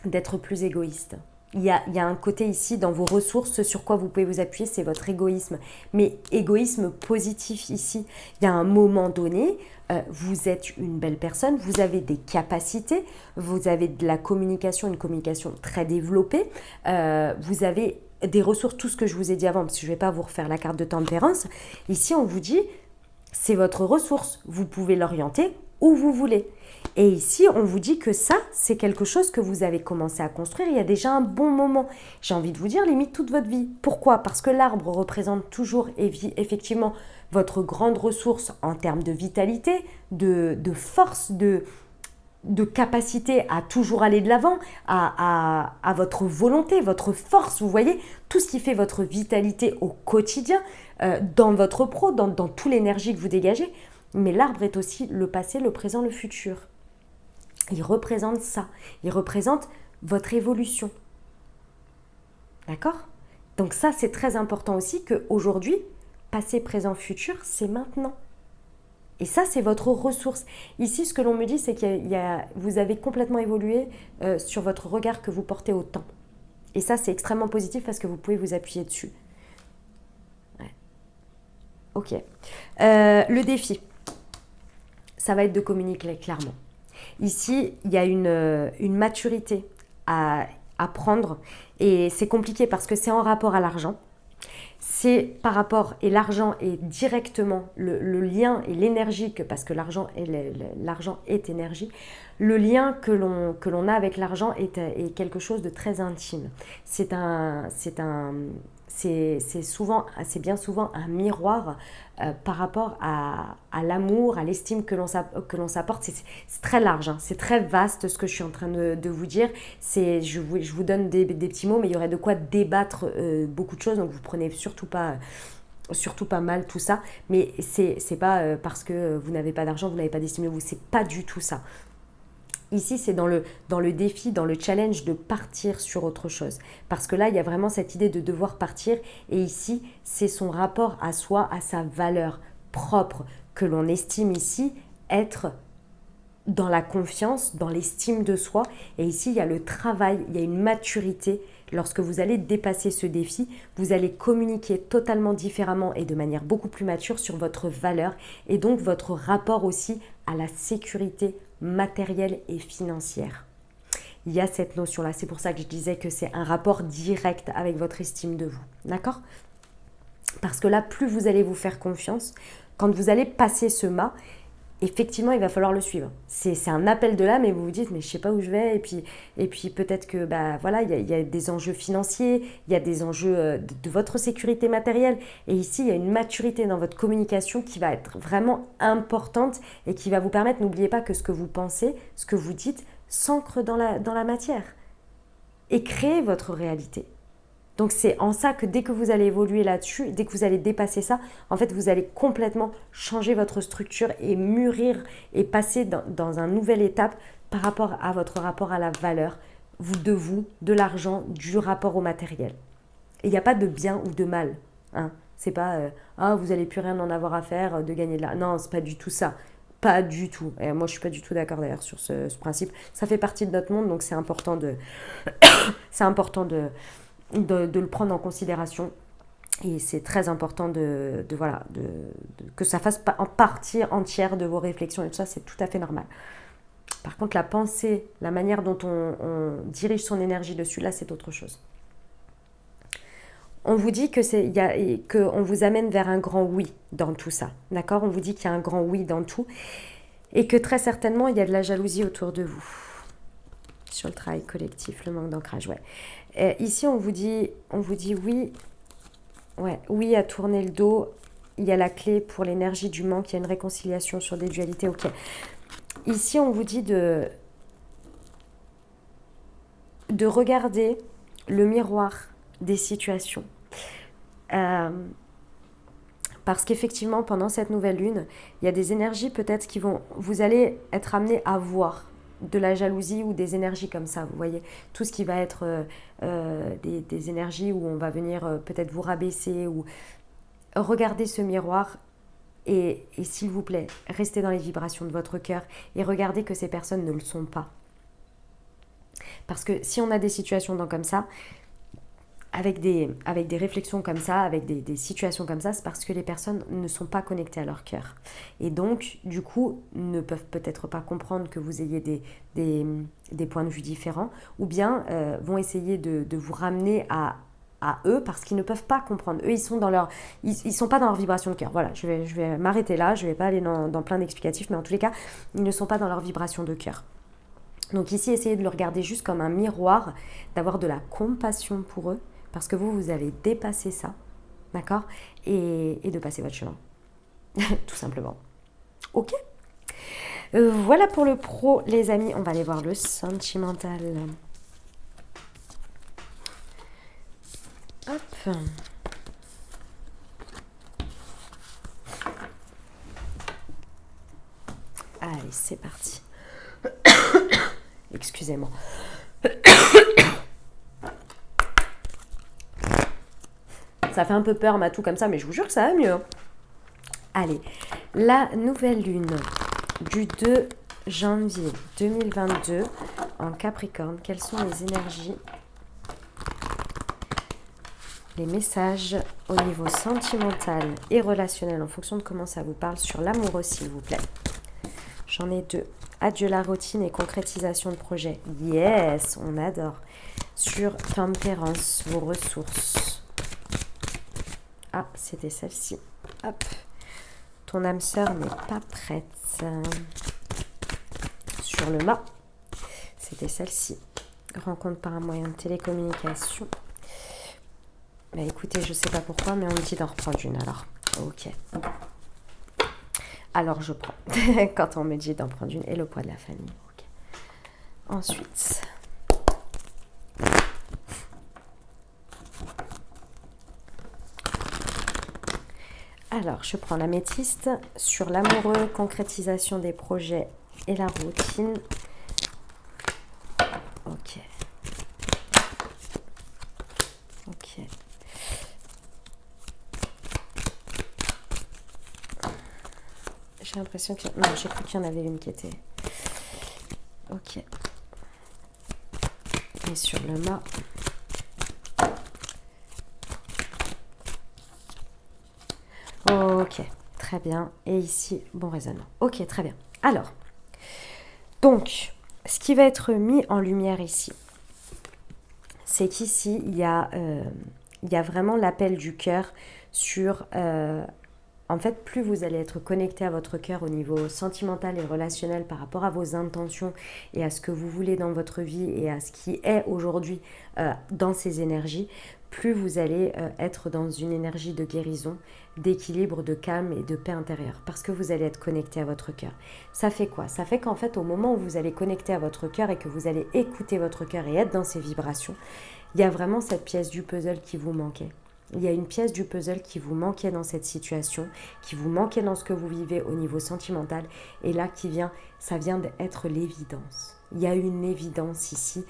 d'être plus égoïste. Il y a un côté ici dans vos ressources, sur quoi vous pouvez vous appuyer, c'est votre égoïsme. Mais égoïsme positif ici. Il y a un moment donné, vous êtes une belle personne, vous avez des capacités, vous avez de la communication, une communication très développée, vous avez des ressources, tout ce que je vous ai dit avant, parce que je ne vais pas vous refaire la carte de tempérance. Ici, on vous dit, c'est votre ressource, vous pouvez l'orienter où vous voulez. Et ici, on vous dit que ça, c'est quelque chose que vous avez commencé à construire il y a déjà un bon moment. J'ai envie de vous dire, limite toute votre vie. Pourquoi? Parce que l'arbre représente toujours effectivement votre grande ressource en termes de vitalité, de force, de capacité à toujours aller de l'avant, à votre volonté, votre force, vous voyez, tout ce qui fait votre vitalité au quotidien, dans votre pro, dans toute l'énergie que vous dégagez. Mais l'arbre est aussi le passé, le présent, le futur. Il représente ça. Il représente votre évolution. D'accord? Donc ça, c'est très important aussi qu'aujourd'hui, passé, présent, futur, c'est maintenant. Et ça, c'est votre ressource. Ici, ce que l'on me dit, c'est que vous avez complètement évolué sur votre regard que vous portez au temps. Et ça, c'est extrêmement positif parce que vous pouvez vous appuyer dessus. Ouais. Ok. Le défi. ça va être de communiquer clairement. Ici, il y a une maturité à prendre et c'est compliqué parce que c'est en rapport à l'argent. C'est par rapport, et l'argent est directement, le lien et l'énergie, parce que l'argent est énergie, le lien que l'on a avec l'argent est quelque chose de très intime. C'est bien souvent un miroir par rapport à l'amour, à l'estime que l'on s'apporte. C'est très large, hein, c'est très vaste ce que je suis en train de vous dire. Je vous donne des petits mots, mais il y aurait de quoi débattre beaucoup de choses, donc vous prenez surtout pas mal tout ça. Mais c'est pas parce que vous n'avez pas d'argent, vous n'avez pas d'estime de vous, c'est pas du tout ça. Ici, c'est dans le défi, dans le challenge de partir sur autre chose. Parce que là, il y a vraiment cette idée de devoir partir. Et ici, c'est son rapport à soi, à sa valeur propre, que l'on estime ici être dans la confiance, dans l'estime de soi. Et ici, il y a le travail, il y a une maturité. Lorsque vous allez dépasser ce défi, vous allez communiquer totalement différemment et de manière beaucoup plus mature sur votre valeur et donc votre rapport aussi à la sécurité matérielle et financière. Il y a cette notion-là, c'est pour ça que je disais que c'est un rapport direct avec votre estime de vous, d'accord ? Parce que là, plus vous allez vous faire confiance, quand vous allez passer ce mât, effectivement, il va falloir le suivre. C'est un appel de l'âme et vous vous dites, mais je ne sais pas où je vais. Et puis peut-être que, voilà, il y a des enjeux financiers, il y a des enjeux de votre sécurité matérielle. Et ici, il y a une maturité dans votre communication qui va être vraiment importante et qui va vous permettre, n'oubliez pas que ce que vous pensez, ce que vous dites, s'ancre dans la matière et crée votre réalité. Donc c'est en ça que dès que vous allez évoluer là-dessus, dès que vous allez dépasser ça, en fait vous allez complètement changer votre structure et mûrir et passer dans une nouvelle étape par rapport à votre rapport à la valeur, de l'argent, du rapport au matériel. Et il n'y a pas de bien ou de mal. Hein. C'est pas vous n'allez plus rien en avoir à faire de gagner de l'argent. Non, c'est pas du tout ça. Pas du tout. Et moi je suis pas du tout d'accord d'ailleurs sur ce principe. Ça fait partie de notre monde, donc c'est important de le prendre en considération et c'est très important que ça fasse en partie entière de vos réflexions et tout ça, c'est tout à fait normal. Par contre, la pensée, la manière dont on dirige son énergie dessus, là, c'est autre chose. On vous dit qu'on vous amène vers un grand oui dans tout ça, d'accord ? On vous dit qu'il y a un grand oui dans tout et que très certainement, il y a de la jalousie autour de vous. Sur le travail collectif, le manque d'ancrage, ouais. Ici, on vous dit oui, oui à tourner le dos. Il y a la clé pour l'énergie du manque, il y a une réconciliation sur des dualités, ok. Ici, on vous dit de regarder le miroir des situations. Parce qu'effectivement, pendant cette nouvelle lune, il y a des énergies peut-être vous allez être amené à voir de la jalousie ou des énergies comme ça, vous voyez, tout ce qui va être des énergies où on va venir peut-être vous rabaisser ou regardez ce miroir et s'il vous plaît, restez dans les vibrations de votre cœur et regardez que ces personnes ne le sont pas. Parce que si on a des situations comme ça, avec des réflexions comme ça, avec des situations comme ça, c'est parce que les personnes ne sont pas connectées à leur cœur. Et donc, du coup, ne peuvent peut-être pas comprendre que vous ayez des points de vue différents, ou bien vont essayer de vous ramener à eux parce qu'ils ne peuvent pas comprendre. Eux, ils sont pas dans leur vibration de cœur. Voilà, je vais m'arrêter là, je ne vais pas aller dans plein d'explicatifs, mais en tous les cas, ils ne sont pas dans leur vibration de cœur. Donc ici, essayez de le regarder juste comme un miroir, d'avoir de la compassion pour eux, parce que vous avez dépassé ça, d'accord ? Et de passer votre chemin, tout simplement. Ok ? Voilà pour le pro, les amis. On va aller voir le sentimental. Hop. Allez, c'est parti. Excusez-moi. Ça fait un peu peur, Matou, comme ça, mais je vous jure que ça va mieux. Allez, la nouvelle lune du 2 janvier 2022 en Capricorne. Quelles sont les énergies, les messages au niveau sentimental et relationnel en fonction de comment ça vous parle sur l'amoureux, s'il vous plaît. J'en ai 2. Adieu la routine et concrétisation de projet. Yes, on adore. Sur tempérance, vos ressources. Ah, c'était celle-ci. Hop. Ton âme sœur n'est pas prête. Sur le mât, c'était celle-ci. Rencontre par un moyen de télécommunication. Bah écoutez, je sais pas pourquoi, mais on me dit d'en reprendre une alors. Ok. Alors je prends. Quand on me dit d'en prendre une. Et le poids de la famille. Ok. Ensuite. Alors, je prends l'améthyste sur l'amoureux, concrétisation des projets et la routine. Ok. Ok. J'ai l'impression que... Non, j'ai cru qu'il y en avait une qui était... Ok. Et sur le mât... Ok, très bien. Et ici, bon raisonnement. Ok, très bien. Alors, donc, ce qui va être mis en lumière ici, c'est qu'ici, il y a vraiment l'appel du cœur sur... en fait, plus vous allez être connecté à votre cœur au niveau sentimental et relationnel par rapport à vos intentions et à ce que vous voulez dans votre vie et à ce qui est aujourd'hui dans ces énergies, plus vous allez être dans une énergie de guérison, d'équilibre, de calme et de paix intérieure, parce que vous allez être connecté à votre cœur. Ça fait quoi? Ça fait qu'en fait, au moment où vous allez connecter à votre cœur et que vous allez écouter votre cœur et être dans ces vibrations, il y a vraiment cette pièce du puzzle qui vous manquait. Il y a une pièce du puzzle qui vous manquait dans cette situation, qui vous manquait dans ce que vous vivez au niveau sentimental, et là ça vient d'être l'évidence. Il y a une évidence ici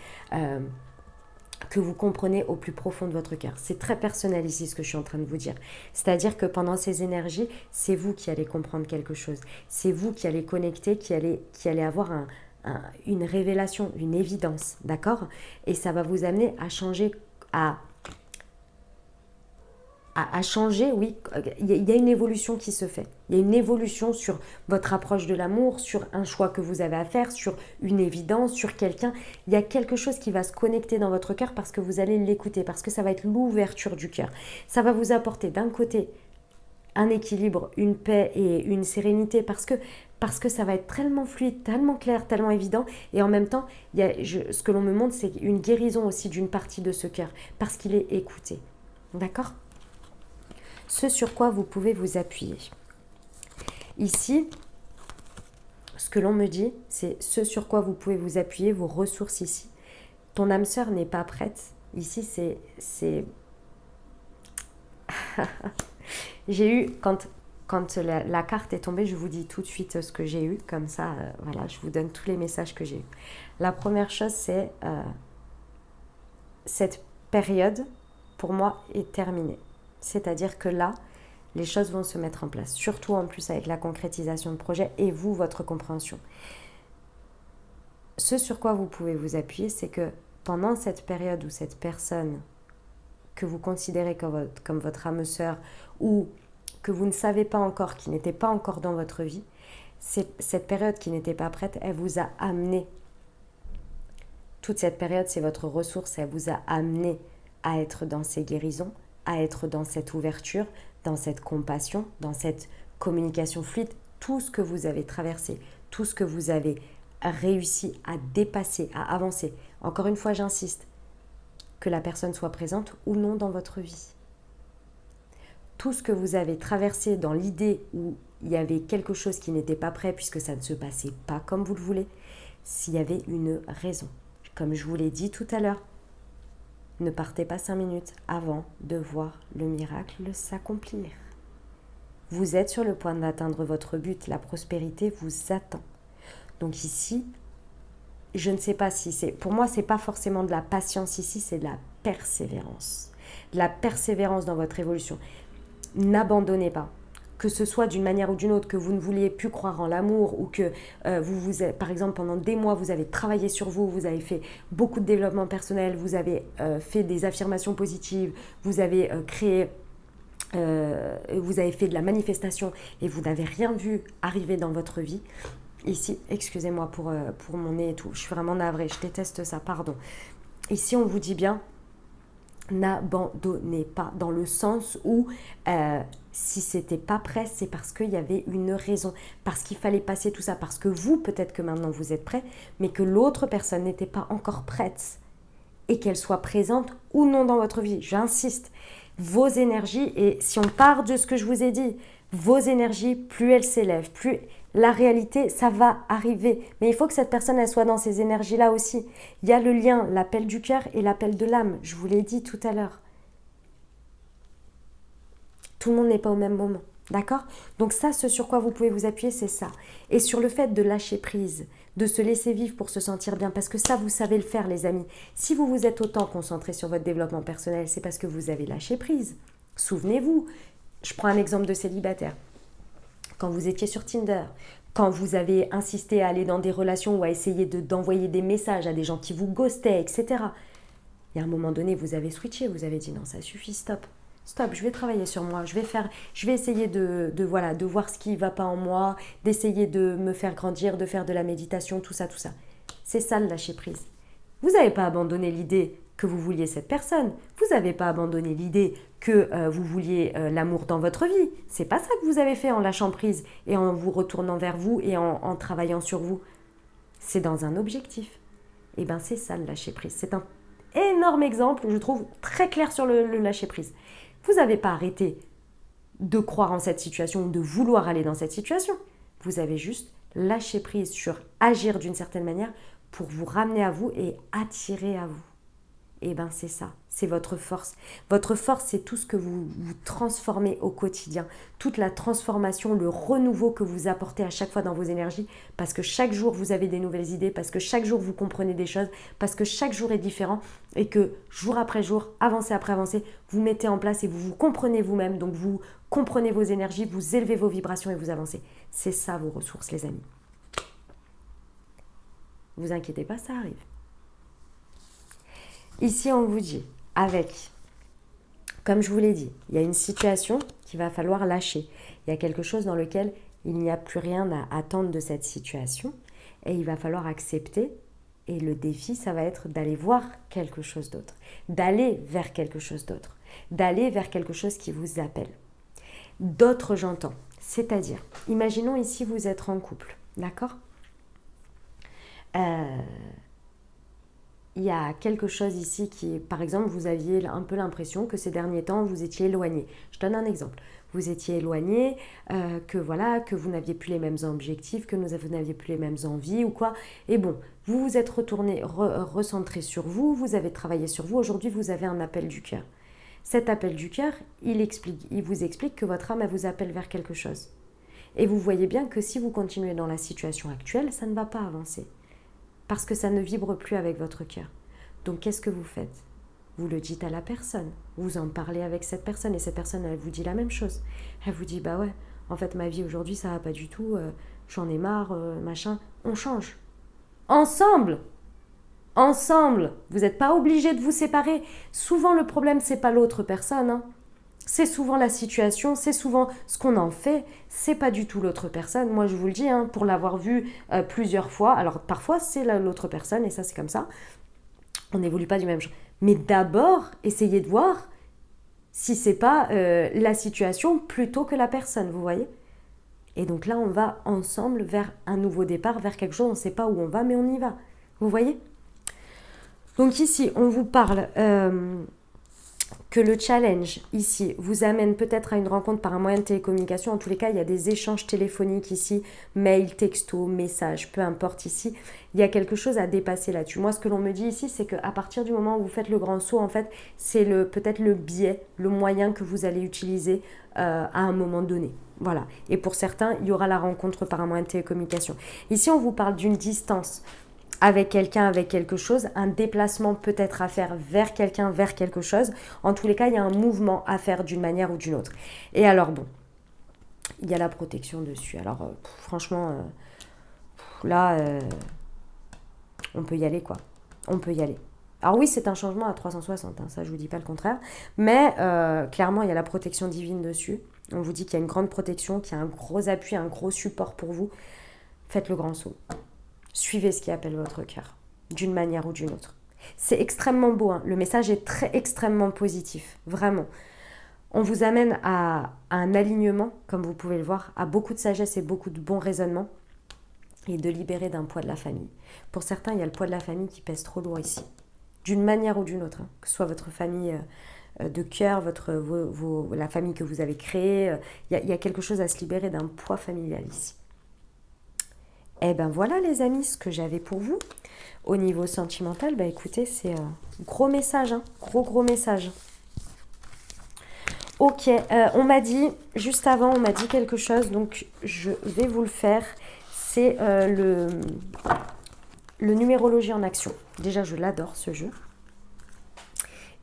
que vous comprenez au plus profond de votre cœur. C'est très personnel ici ce que je suis en train de vous dire. C'est-à-dire que pendant ces énergies, c'est vous qui allez comprendre quelque chose. C'est vous qui allez connecter, qui allez avoir une révélation, une évidence, d'accord? Et ça va vous amener à changer, à changer, oui, il y a une évolution qui se fait. Il y a une évolution sur votre approche de l'amour, sur un choix que vous avez à faire, sur une évidence, sur quelqu'un. Il y a quelque chose qui va se connecter dans votre cœur parce que vous allez l'écouter, parce que ça va être l'ouverture du cœur. Ça va vous apporter d'un côté un équilibre, une paix et une sérénité parce que ça va être tellement fluide, tellement clair, tellement évident. Et en même temps, ce que l'on me montre, c'est une guérison aussi d'une partie de ce cœur parce qu'il est écouté. D'accord ? Ce sur quoi vous pouvez vous appuyer. Ici, ce que l'on me dit, c'est ce sur quoi vous pouvez vous appuyer, vos ressources ici. Ton âme sœur n'est pas prête. Ici, c'est... J'ai eu, quand la carte est tombée, je vous dis tout de suite ce que j'ai eu. Comme ça, voilà, je vous donne tous les messages que j'ai eus. La première chose, c'est cette période, pour moi, est terminée. C'est-à-dire que là, les choses vont se mettre en place, surtout en plus avec la concrétisation de projet et vous, votre compréhension. Ce sur quoi vous pouvez vous appuyer, c'est que pendant cette période où cette personne que vous considérez comme votre âme sœur ou que vous ne savez pas encore, qui n'était pas encore dans votre vie, cette période qui n'était pas prête, elle vous a amené. Toute cette période, c'est votre ressource, elle vous a amené à être dans ces guérisons, à être dans cette ouverture, dans cette compassion, dans cette communication fluide, tout ce que vous avez traversé, tout ce que vous avez réussi à dépasser, à avancer. Encore une fois, j'insiste, que la personne soit présente ou non dans votre vie. Tout ce que vous avez traversé dans l'idée où il y avait quelque chose qui n'était pas prêt puisque ça ne se passait pas comme vous le voulez, s'il y avait une raison. Comme je vous l'ai dit tout à l'heure, ne partez pas 5 minutes avant de voir le miracle s'accomplir. Vous êtes sur le point d'atteindre votre but. La prospérité vous attend. Donc ici, je ne sais pas si c'est... Pour moi, ce n'est pas forcément de la patience ici, c'est de la persévérance. De la persévérance dans votre évolution. N'abandonnez pas. Que ce soit d'une manière ou d'une autre, que vous ne vouliez plus croire en l'amour ou que par exemple, pendant des mois, vous avez travaillé sur vous, vous avez fait beaucoup de développement personnel, vous avez fait des affirmations positives, vous avez vous avez fait de la manifestation et vous n'avez rien vu arriver dans votre vie. Ici, excusez-moi pour mon nez et tout, je suis vraiment navrée, je déteste ça, pardon. Ici, on vous dit bien, n'abandonnez pas, dans le sens où si c'était pas prêt, c'est parce qu'il y avait une raison, parce qu'il fallait passer tout ça, parce que vous, peut-être que maintenant vous êtes prêt, mais que l'autre personne n'était pas encore prête et qu'elle soit présente ou non dans votre vie. J'insiste, vos énergies, et si on part de ce que je vous ai dit, vos énergies, plus elles s'élèvent, plus la réalité, ça va arriver. Mais il faut que cette personne, elle soit dans ces énergies-là aussi. Il y a le lien, l'appel du cœur et l'appel de l'âme. Je vous l'ai dit tout à l'heure. Tout le monde n'est pas au même moment. D'accord? Donc ça, ce sur quoi vous pouvez vous appuyer, c'est ça. Et sur le fait de lâcher prise, de se laisser vivre pour se sentir bien, parce que ça, vous savez le faire, les amis. Si vous vous êtes autant concentré sur votre développement personnel, c'est parce que vous avez lâché prise. Souvenez-vous, je prends un exemple de célibataire. Quand vous étiez sur Tinder, quand vous avez insisté à aller dans des relations ou à essayer d'envoyer des messages à des gens qui vous ghostaient, etc. Il y a un moment donné, vous avez switché, vous avez dit non, ça suffit, stop. Stop, je vais travailler sur moi, je vais essayer de voir ce qui ne va pas en moi, d'essayer de me faire grandir, de faire de la méditation, tout ça, tout ça. C'est ça le lâcher prise. Vous n'avez pas abandonné l'idée que vous vouliez cette personne. Vous n'avez pas abandonné l'idée que vous vouliez l'amour dans votre vie. C'est pas ça que vous avez fait en lâchant prise et en vous retournant vers vous et en travaillant sur vous. C'est dans un objectif. Et bien c'est ça le lâcher prise. C'est un énorme exemple, je trouve, très clair sur le lâcher prise. Vous n'avez pas arrêté de croire en cette situation ou de vouloir aller dans cette situation. Vous avez juste lâché prise sur agir d'une certaine manière pour vous ramener à vous et attirer à vous. Et bien c'est ça, c'est votre force. Votre force, c'est tout ce que vous transformez au quotidien. Toute la transformation, le renouveau que vous apportez à chaque fois dans vos énergies. Parce que chaque jour, vous avez des nouvelles idées. Parce que chaque jour, vous comprenez des choses. Parce que chaque jour est différent. Et que jour après jour, avancé après avancé, vous mettez en place et vous vous comprenez vous-même. Donc vous comprenez vos énergies, vous élevez vos vibrations et vous avancez. C'est ça vos ressources, les amis. Vous inquiétez pas, ça arrive. Ici, on vous dit, comme je vous l'ai dit, il y a une situation qu'il va falloir lâcher. Il y a quelque chose dans lequel il n'y a plus rien à attendre de cette situation et il va falloir accepter. Et le défi, ça va être d'aller voir quelque chose d'autre, d'aller vers quelque chose d'autre, d'aller vers quelque chose qui vous appelle. D'autres, j'entends. C'est-à-dire, imaginons ici, vous êtes en couple, d'accord ? Il y a quelque chose ici qui, par exemple, vous aviez un peu l'impression que ces derniers temps, vous étiez éloigné. Je donne un exemple. Vous étiez éloigné, que vous n'aviez plus les mêmes objectifs, que vous n'aviez plus les mêmes envies ou quoi. Et bon, vous vous êtes retourné, recentré sur vous, vous avez travaillé sur vous. Aujourd'hui, vous avez un appel du cœur. Cet appel du cœur, il vous explique que votre âme, elle vous appelle vers quelque chose. Et vous voyez bien que si vous continuez dans la situation actuelle, ça ne va pas avancer. Parce que ça ne vibre plus avec votre cœur. Donc qu'est-ce que vous faites ? Vous le dites à la personne, vous en parlez avec cette personne et cette personne, elle vous dit la même chose. Elle vous dit, bah ouais, en fait ma vie aujourd'hui ça va pas du tout, j'en ai marre, machin, on change. Ensemble, vous n'êtes pas obligés de vous séparer. Souvent le problème c'est pas l'autre personne, hein. C'est souvent la situation, c'est souvent ce qu'on en fait, c'est pas du tout l'autre personne. Moi je vous le dis, hein, pour l'avoir vu plusieurs fois, alors parfois c'est l'autre personne et ça c'est comme ça, on n'évolue pas du même genre. Mais d'abord, essayez de voir si c'est pas la situation plutôt que la personne, vous voyez ? Et donc là on va ensemble vers un nouveau départ, vers quelque chose, on ne sait pas où on va mais on y va, vous voyez ? Donc ici on vous parle... que le challenge ici vous amène peut-être à une rencontre par un moyen de télécommunication. En tous les cas, il y a des échanges téléphoniques ici, mail, texto, message, peu importe ici. Il y a quelque chose à dépasser là-dessus. Moi, ce que l'on me dit ici, c'est qu'à partir du moment où vous faites le grand saut, en fait, c'est peut-être le biais, le moyen que vous allez utiliser à un moment donné. Voilà. Et pour certains, il y aura la rencontre par un moyen de télécommunication. Ici, on vous parle d'une distance avec quelqu'un, avec quelque chose, un déplacement peut-être à faire vers quelqu'un, vers quelque chose. En tous les cas, il y a un mouvement à faire d'une manière ou d'une autre. Et alors bon, il y a la protection dessus. Alors franchement, là, on peut y aller quoi. On peut y aller. Alors oui, c'est un changement à 360, hein, ça je vous dis pas le contraire. Mais clairement, il y a la protection divine dessus. On vous dit qu'il y a une grande protection, qu'il y a un gros appui, un gros support pour vous. faites le grand saut. Suivez ce qui appelle votre cœur, d'une manière ou d'une autre. C'est extrêmement beau, hein. Le message est extrêmement positif, vraiment. On vous amène à un alignement, comme vous pouvez le voir, à beaucoup de sagesse et beaucoup de bons raisonnements, et de libérer d'un poids de la famille. Pour certains, il y a le poids de la famille qui pèse trop lourd ici, d'une manière ou d'une autre, hein. Que ce soit votre famille de cœur, la famille que vous avez créée, il y a quelque chose à se libérer d'un poids familial ici. Et ben voilà les amis, ce que j'avais pour vous. Au niveau sentimental, écoutez, c'est un gros message, hein, gros message. Ok, on m'a dit, juste avant, on m'a dit quelque chose, donc je vais vous le faire. C'est le numérologie en action. Déjà, je l'adore ce jeu.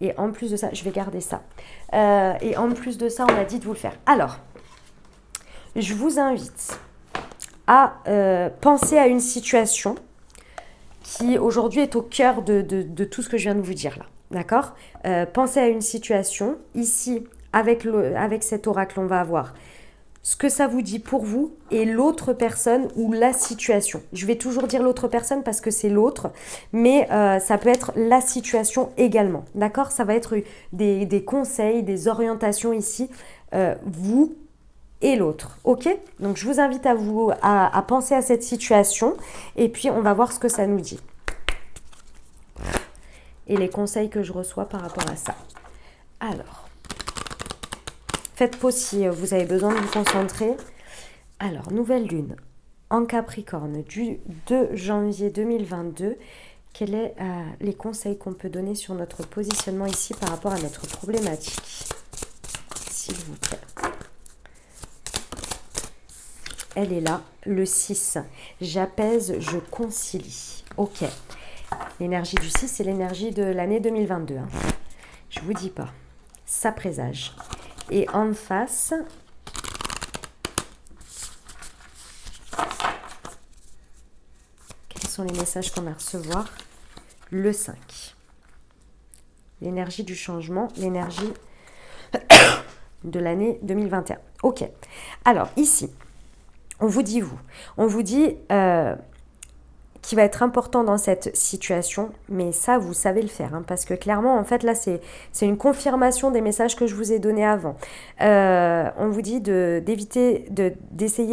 Et en plus de ça, je vais garder ça. Et en plus de ça, on m'a dit de vous le faire. Alors, je vous invite à penser à une situation qui aujourd'hui est au cœur de tout ce que je viens de vous dire là. D'accord ? Pensez à une situation. Ici, avec cet oracle, on va avoir ce que ça vous dit pour vous et l'autre personne ou la situation. Je vais toujours dire l'autre personne parce que c'est l'autre, mais ça peut être la situation également. D'accord ? Ça va être des conseils, des orientations ici, vous et l'autre. Ok ? Donc je vous invite à penser à cette situation et puis on va voir ce que ça nous dit. Et les conseils que je reçois par rapport à ça. Alors, faites pause si vous avez besoin de vous concentrer. Alors, nouvelle lune en Capricorne du 2 janvier 2022. Quels sont les conseils qu'on peut donner sur notre positionnement ici par rapport à notre problématique ? S'il vous plaît. Elle est là, le 6. J'apaise, je concilie. Ok. L'énergie du 6, c'est l'énergie de l'année 2022. Hein. Je vous dis pas. Ça présage. Et en face, quels sont les messages qu'on va recevoir ? Le 5. L'énergie du changement, l'énergie de l'année 2021. Ok. Alors, ici, on vous dit qui va être important dans cette situation, mais ça, vous savez le faire, hein, parce que clairement, en fait, là, c'est une confirmation des messages que je vous ai donnés avant. On vous dit d'essayer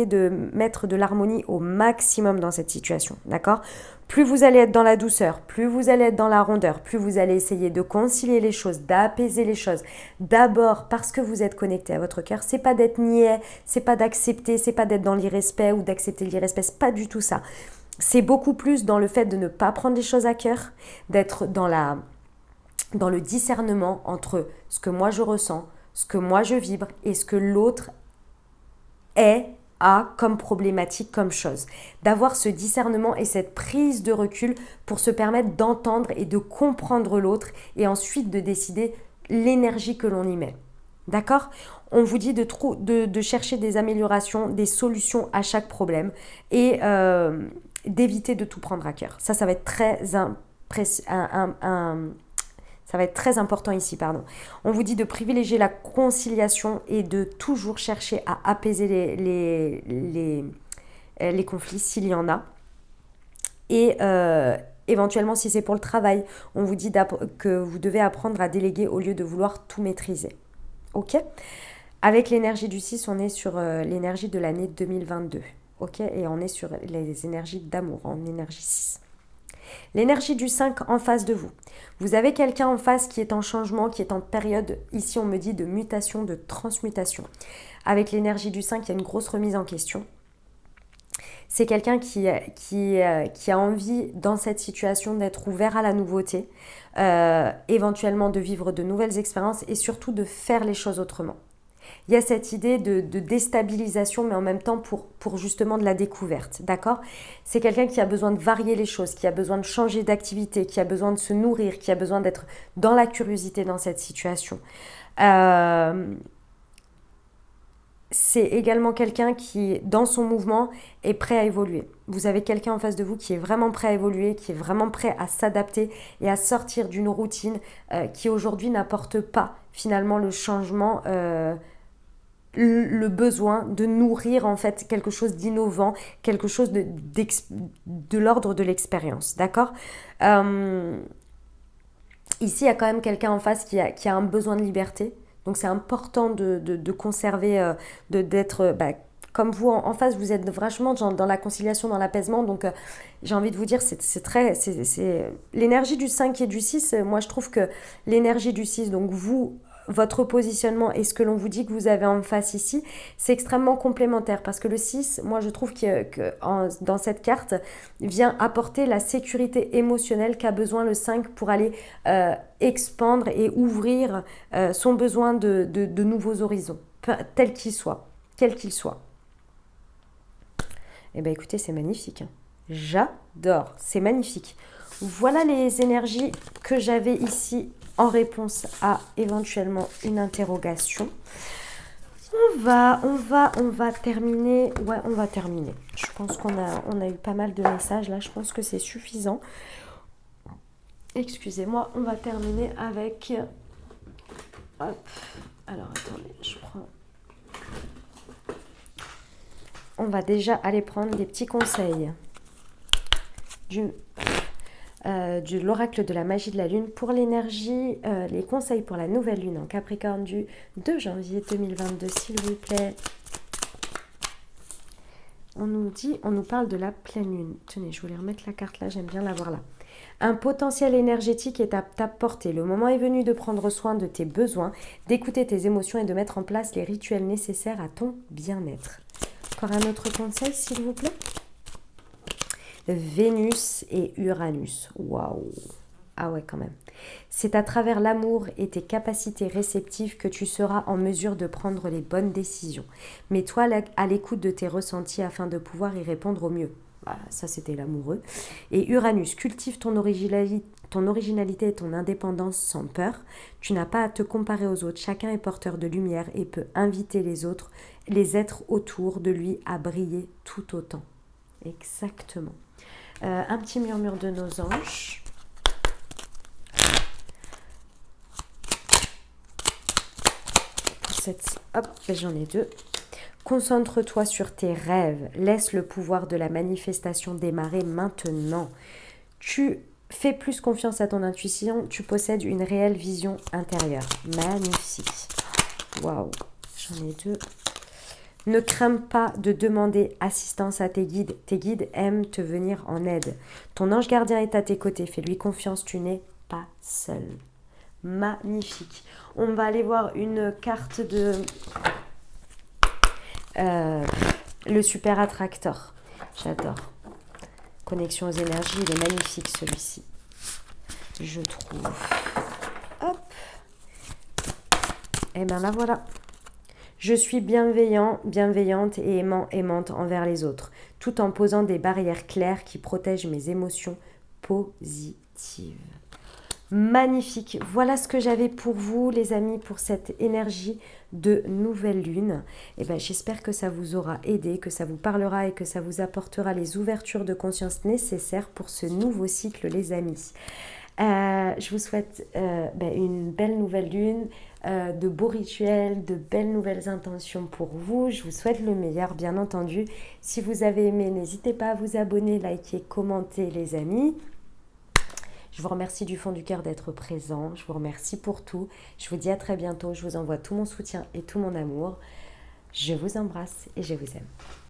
de mettre de l'harmonie au maximum dans cette situation, d'accord ? Plus vous allez être dans la douceur, plus vous allez être dans la rondeur, plus vous allez essayer de concilier les choses, d'apaiser les choses. D'abord, parce que vous êtes connecté à votre cœur, c'est pas d'être niais, c'est pas d'accepter, c'est pas d'être dans l'irrespect ou d'accepter l'irrespect, c'est pas du tout ça. C'est beaucoup plus dans le fait de ne pas prendre les choses à cœur, d'être dans le discernement entre ce que moi je ressens, ce que moi je vibre et ce que l'autre a comme problématique, comme chose. D'avoir ce discernement et cette prise de recul pour se permettre d'entendre et de comprendre l'autre et ensuite de décider l'énergie que l'on y met. D'accord ? On vous dit de chercher des améliorations, des solutions à chaque problème et d'éviter de tout prendre à cœur. Ça va être très important ici, pardon. On vous dit de privilégier la conciliation et de toujours chercher à apaiser les conflits s'il y en a. Et éventuellement, si c'est pour le travail, on vous dit que vous devez apprendre à déléguer au lieu de vouloir tout maîtriser. Ok ? Avec l'énergie du 6, on est sur l'énergie de l'année 2022. Ok ? Et on est sur les énergies d'amour, en énergie 6. L'énergie du 5 en face de vous. Vous avez quelqu'un en face qui est en changement, qui est en période, ici on me dit, de mutation, de transmutation. Avec l'énergie du 5, il y a une grosse remise en question. C'est quelqu'un qui a envie, dans cette situation, d'être ouvert à la nouveauté, éventuellement de vivre de nouvelles expériences et surtout de faire les choses autrement. Il y a cette idée de déstabilisation, mais en même temps pour justement de la découverte, d'accord ? C'est quelqu'un qui a besoin de varier les choses, qui a besoin de changer d'activité, qui a besoin de se nourrir, qui a besoin d'être dans la curiosité dans cette situation. C'est également quelqu'un qui, dans son mouvement, est prêt à évoluer. Vous avez quelqu'un en face de vous qui est vraiment prêt à évoluer, qui est vraiment prêt à s'adapter et à sortir d'une routine qui aujourd'hui n'apporte pas finalement le changement le besoin de nourrir en fait quelque chose d'innovant, quelque chose de l'ordre de l'expérience, d'accord. Ici, il y a quand même quelqu'un en face qui a un besoin de liberté. Donc, c'est important de conserver, d'être, comme vous en face, vous êtes vachement dans la conciliation, dans l'apaisement. Donc, j'ai envie de vous dire, c'est très. L'énergie du 5 et du 6, moi, je trouve que l'énergie du 6, donc vous, votre positionnement et ce que l'on vous dit que vous avez en face ici, c'est extrêmement complémentaire parce que le 6, moi je trouve dans cette carte, vient apporter la sécurité émotionnelle qu'a besoin le 5 pour aller expandre et ouvrir son besoin de nouveaux horizons, tel qu'il soit, quel qu'il soit. Eh bien écoutez, c'est magnifique. J'adore, c'est magnifique. Voilà les énergies que j'avais ici en réponse à éventuellement une interrogation. On va terminer. Ouais, on va terminer. Je pense qu'on a eu pas mal de messages là. Je pense que c'est suffisant. Excusez-moi, on va terminer avec... Hop. Alors, attendez, je prends... On va déjà aller prendre des petits conseils de l'oracle de la magie de la lune pour l'énergie, les conseils pour la nouvelle lune en Capricorne du 2 janvier 2022, s'il vous plaît. On nous parle de la pleine lune. Tenez, je voulais remettre la carte là, j'aime bien la voir là. Un potentiel énergétique est à ta portée. Le moment est venu de prendre soin de tes besoins, d'écouter tes émotions et de mettre en place les rituels nécessaires à ton bien-être. Encore un autre conseil, s'il vous plaît. Vénus et Uranus. Waouh! Ah ouais, quand même. C'est à travers l'amour et tes capacités réceptives que tu seras en mesure de prendre les bonnes décisions. Mets-toi à l'écoute de tes ressentis afin de pouvoir y répondre au mieux. Bah, ça, c'était l'amoureux. Et Uranus, cultive ton originalité et ton indépendance sans peur. Tu n'as pas à te comparer aux autres. Chacun est porteur de lumière et peut inviter les autres, les êtres autour de lui à briller tout autant. Exactement. Un petit murmure de nos anges. Hop, j'en ai deux. Concentre-toi sur tes rêves. Laisse le pouvoir de la manifestation démarrer maintenant. Tu fais plus confiance à ton intuition. Tu possèdes une réelle vision intérieure. Magnifique. Waouh, j'en ai deux. Ne crains pas de demander assistance à tes guides. Tes guides aiment te venir en aide. Ton ange gardien est à tes côtés. Fais-lui confiance, tu n'es pas seul. Magnifique. On va aller voir une carte de... le super attracteur. J'adore. Connexion aux énergies, il est magnifique celui-ci. Je trouve. Hop. Et bien là voilà. Je suis bienveillant, bienveillante et aimante envers les autres, tout en posant des barrières claires qui protègent mes émotions positives. Magnifique. Voilà ce que j'avais pour vous, les amis, pour cette énergie de nouvelle lune. Et ben, j'espère que ça vous aura aidé, que ça vous parlera et que ça vous apportera les ouvertures de conscience nécessaires pour ce nouveau cycle, les amis. Je vous souhaite une belle nouvelle lune, de beaux rituels, de belles nouvelles intentions pour vous. Je vous souhaite le meilleur, bien entendu. Si vous avez aimé, n'hésitez pas à vous abonner, liker, commenter, les amis. Je vous remercie du fond du cœur d'être présent. Je vous remercie pour tout. Je vous dis à très bientôt. Je vous envoie tout mon soutien et tout mon amour. Je vous embrasse et je vous aime.